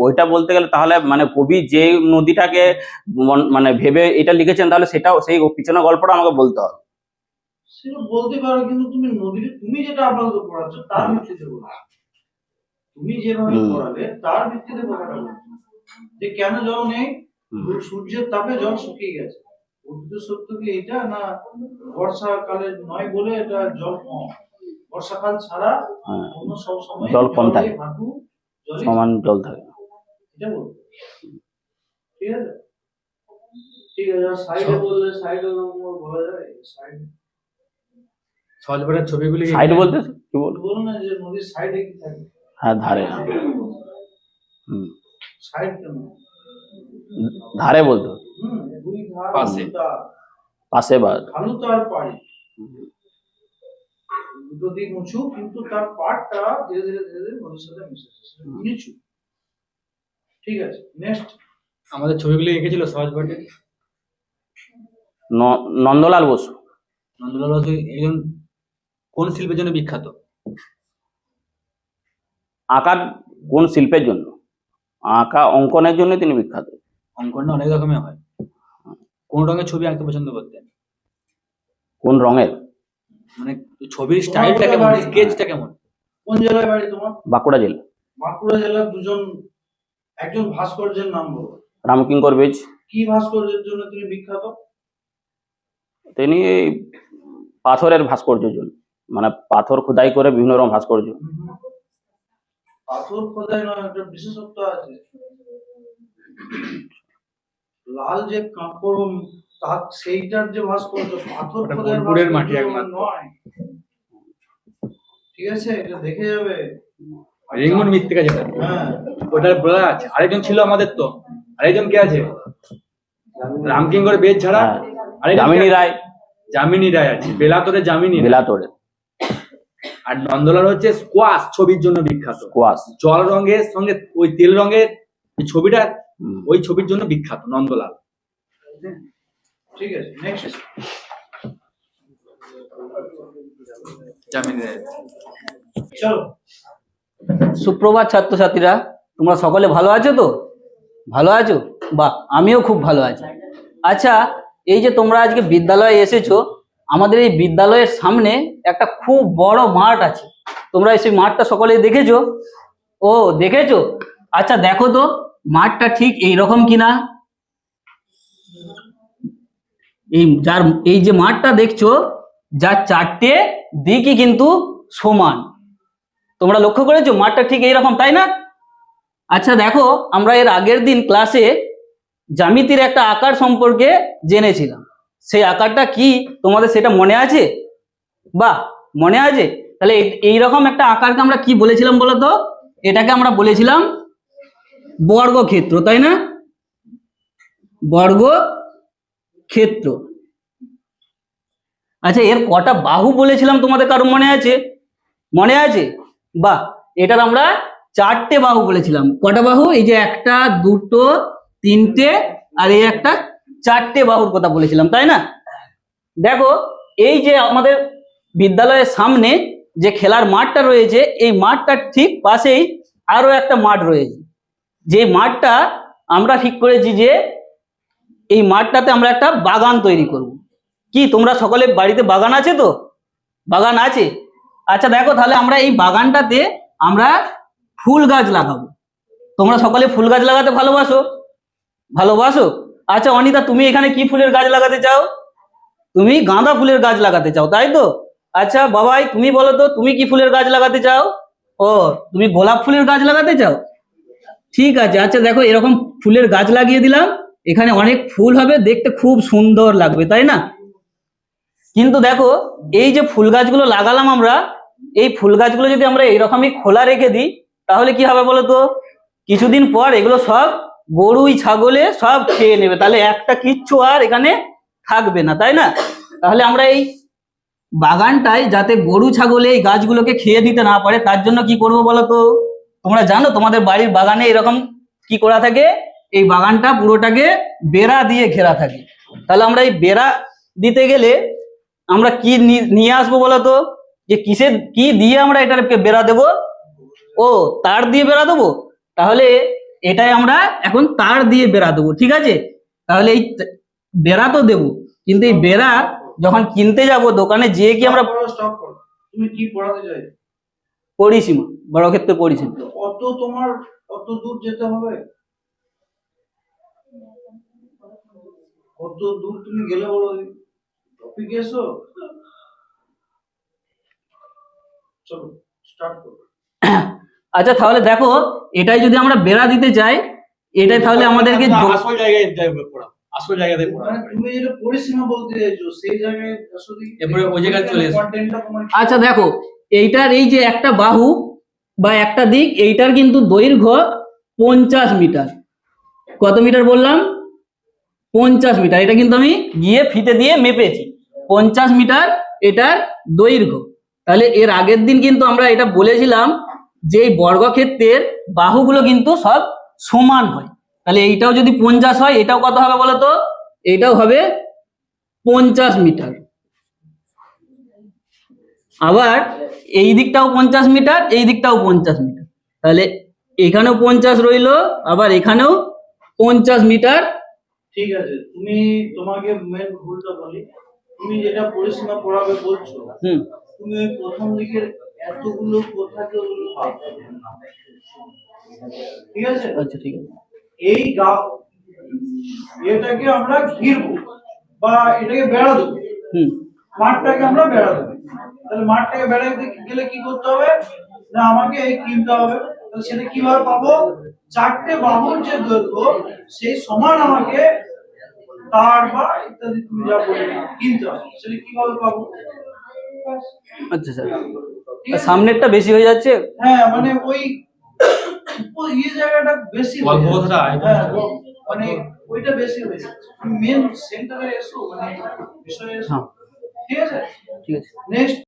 ওইটা বলতে গেলে তাহলে মানে কবি যে নদীটাকে মানে ভেবে এটা লিখেছেন, তাহলে সেটাও সেই পিছনে গল্পটা আমাকে বলতে হবে। সেটা বলতে পারো, কিন্তু তুমি যেটা আপাতত পড়াচ্ছ তার ভিত্তিতে বলো। তুমি যেভাবে পড়াবে তার ভিত্তিতে কথাটা বলছো, যে কেন জল নেই? সূর্যের তাপে জল শুকিয়ে গেছে। উদ্দেশ্য সত্য কি এটা? না বর্ষাকালে নয় বলে এটা জল কম। বর্ষাকাল ছাড়া অন্য সব সময় জল কম থাকে, হাঁটু সমান জল থাকে। এটা বলতো, ঠিক আছে? ঠিক আছে, সাইডে বললে সাইডে বলা যায়। সাইড সহজভাবে ছবিগুলি সাইড বলতে কি বলুন না, যে নদীর সাইডে কি থাকে? হ্যাঁ, ধারে। সাইড কেন? ধারে বলতো, দুই ধার পাশে। পাশে বা ঢালু তার পাড়ি। দুটো দিক উঁচু, কিন্তু তার পাড়টা ধীরে ধীরে ধীরে ধীরে নদীর সাথে মিশেছে, নিচু। ঠিক আছে, নেক্সট। আমাদের ছবিগুলি এঁকেছিল সহজভাবে নন্দলাল বসু। নন্দলাল বসু একজন কোন শিল্পের জন্য বিখ্যাত? আঁকার কোন শিল্পের জন্য? আঁকা অঙ্কনের জন্য তিনি বিখ্যাত। অঙ্কনটা অনেক রকমের হয়। কোন রঙের ছবি আঁকতে পছন্দ করতেন? কোন রঙের? মানে ছবির স্টাইলটা কেমন, স্কেচটা কেমন? কোন জেলায় বাড়ি তোমার? বাঁকুড়া জেলা। বাঁকুড়া জেলার একজন ভাস্কর্যের নাম বলো। রামকিঙ্কর বেজ। কি ভাস্কর্যের জন্য তিনি বিখ্যাত? তিনি পাথরের ভাস্কর্যের জন্য, মানে পাথর খোদাই করে বিভিন্ন রকম ভাস্কর্য। পাথর খোদাই নয়, একটা বিশেষত্ব আছে। লাল যে কাপড় তার সেইটার যে ভাস্কর্য, পাথর ওটা খোদাই বোলপুরের মাটি একমাত্র। নয়। ঠিক আছে, এটা দেখে যাবে। রেঙ্গুন মৃত্তিকা যেটা, হ্যাঁ, ওটা বলা আছে। আরেকজন ছিল আমাদের, তো আরেকজন কে আছে? রামকিঙ্কর বেদ ছাড়া হ্যাঁ। আরেকজন কে যামিনী আছে? রায়, যামিনী রায় আছে, বেলাতরের যামিনী রায়। বেলাতরের আর নন্দলাল হচ্ছে স্কোয়াশ ছবির জন্য বিখ্যাত। কোয়াশ। জল রঙের সঙ্গে ওই তেল রঙের যে ছবিটা, ওই ছবির জন্য বিখ্যাত নন্দলাল। ঠিক আছে, নেক্সট। যামিনী রায়। চলো। সুপ্রভাত ছাত্রছাত্রীরা, তোমরা সকলে ভালো আছো তো? ভালো আছো? বাহ, আমিও খুব ভালো আছি। আচ্ছা, এই যে তোমরা আজকে বিদ্যালয়ে এসেছো, আমাদের এই বিদ্যালয়ের সামনে একটা খুব বড় মাঠ আছে। তোমরা সেই মাঠটা সকলে দেখেছো? ও, দেখেছো? আচ্ছা দেখো তো মাঠটা ঠিক এইরকম কিনা। এই যে মাঠটা দেখছো, যার চারটে দিকই কিন্তু সমান। তোমরা লক্ষ্য করেছো মাঠটা ঠিক এইরকম, তাই না? আচ্ছা দেখো, আমরা এর আগের দিন ক্লাসে জ্যামিতির একটা আকার সম্পর্কে জেনেছিলাম। সেই আকারটা কি তোমাদের সেটা মনে আছে? বাহ, মনে আছে। তাহলে এইরকম একটা আকারকে আমরা কি বলেছিলাম বলো তো? এটাকে আমরা বলেছিলাম বর্গক্ষেত্র, তাই না? বর্গক্ষেত্র। আচ্ছা, এর কটা বাহু বলেছিলাম তোমাদের কারো মনে আছে? মনে আছে? বাহ, এটার আমরা চারটে বাহু বলেছিলাম। কটা বাহু? এই যে একটা, দুটো, তিনটে, আর এই একটা, চারটে বাহুর কথা বলেছিলাম, তাই না? দেখো, এই যে আমাদের বিদ্যালয়ের সামনে যে খেলার মাঠটা রয়েছে, এই মাঠটার ঠিক পাশেই আরো একটা মাঠ রয়েছে। যে মাঠটা আমরা ঠিক করেছি যে এই মাঠটাতে আমরা একটা বাগান তৈরি করব। কি তোমরা সকলে বাড়িতে বাগান আছে তো? বাগান আছে? আচ্ছা দেখো, তাহলে আমরা এই বাগানটাতে আমরা ফুল গাছ লাগাবো। তোমরা সকলে ফুল গাছ লাগাতে ভালোবাসো? ভালোবাসো? আচ্ছা অনিতা, তুমি এখানে কি ফুলের গাছ লাগাতে চাও? তুমি গাঁদা ফুলের গাছ লাগাতে চাও, তাই তো? আচ্ছা বাবাই, তুমি বলো তো, তুমি কি ফুলের গাছ লাগাতে চাও? ও, তুমি গোলাপ ফুলের গাছ লাগাতে চাও? ঠিক আছে। আচ্ছা দেখো, এরকম ফুলের গাছ লাগিয়ে দিলাম। এখানে অনেক ফুল হবে, দেখতে খুব সুন্দর লাগবে, তাই না? কিন্তু দেখো, এই যে ফুল গাছগুলো লাগালাম আমরা, এই ফুল গাছগুলো যদি আমরা এইরকমই খোলা রেখে দিই, তাহলে কি হবে বলো তো? কিছুদিন পর এগুলো সব গরুই ছাগলে সব খেয়ে নেবে, তাহলে একটা কিচ্ছু আর এখানে থাকবে না, তাই না? তাহলে আমরা এই বাগানটায় যাতে গরু ছাগলে এই গাছগুলোকে খেয়ে দিতে না পারে, তার জন্য কি করবো বলো তো? তোমরা জানো তোমাদের বাড়ির বাগানে এরকম কি করা থাকে? এই বাগানটা পুরোটাকে বেড়া দিয়ে ঘেরা থাকে। তাহলে আমরা এই বেড়া দিতে গেলে আমরা কি নিয়ে আসবো বলতো? যে কি দিয়ে আমরা এটাকে বেড়া দেবো? ও, তার দিয়ে বেড়া দেবো। তাহলে এটাই আমরা এখন তার দিয়ে বেড়া দেবো, ঠিক আছে? তাহলে এই বেড়া তো দেবো, কিন্তু এই বেড়া যখন কিনতে যাব দোকানে যেয়ে কি আমরা স্টপ করো। তুমি কি পড়াতে চাই? পরিসীমা, বর্গক্ষেত্রের পরিসীমা। অত তোমার কত দূর যেতে হবে? কত দূর তুমি গেলে বলো? টপিকে এসো। চলো স্টার্ট করো। আচ্ছা তাহলে দেখো, এটাই যদি আমরা বেড়া দিতে চাই, এটাই তাহলে আমাদেরকে আসল জায়গায় পড়া, আসল জায়গাতে পড়া। মানে তুমি যেটা পরিসীমা বলতে চাইছো, সেই জায়গায় আসলে এরপরে ওই জায়গায় চলে এসো। কন্টেন্টটা তোমার আচ্ছা দেখো, এইটার এই যে একটা বাহু বা একটা দিক, এইটার কিন্তু দৈর্ঘ্য 50 মিটার। কত মিটার বললাম? 50 মিটার। এটা কিন্তু আমি গিয়ে ফিতে দিয়ে মেপেছি, 50 মিটার এটার দৈর্ঘ্য। তাহলে এর আগের দিন কিন্তু আমরা এটা বলেছিলাম যে এই বর্গক্ষেত্রের বাহুগুলো কিন্তু সব সমান হয়। তাহলে এইটাও যদি 50 হয়, এটাও কত হবে বলো তো? এইটাও হবে 50 মিটার। আবার এই দিকটাও 50 মিটার, এই দিকটাও 50 মিটার। তাহলে এখানেও 50 রইলো, আবার এখানেও 50 মিটার। ঠিক আছে। তুমি তোমাকে মেন ভুলটা বলি, তুমি যেটা পরিসীমা পড়াবে বলছো, তুমি ওই প্রথম দিকের এতগুলো কথাকে ওগুলো বাদ দাও। ঠিক আছে? আচ্ছা ঠিক আছে। এই এটাকে আমরা ঘিরবো বা এটাকে বেড়া দেবো। মাঠটাকে আমরা বেড়াতে দিই। তাহলে মাঠটাকে বেড়াতে গেলে কি করতে হবে, না আমাকে এই কিনতে হবে। তাহলে সেটা কিভাবে পাবো, চারটে বাহুর যে দৈর্ঘ্য সেই সমান আমাকে তার বা ইত্যাদি তুমি যা বলবে কিনতে হবে, সেটা কিভাবে পাবো? আচ্ছা স্যার, সামনেরটা বেশি হয়ে যাচ্ছে। হ্যাঁ মানে ওই জায়গাটা বেশি হয়ে গল্প যাচ্ছে। কথাটা হ্যাঁ, মানে ওইটা বেশি হয়ে যাচ্ছে। মেন সেন্টারে এসো, মানে বিষয়ে এসো। হ্যাঁ। ঠিক আছে, ঠিক আছে। নেক্সট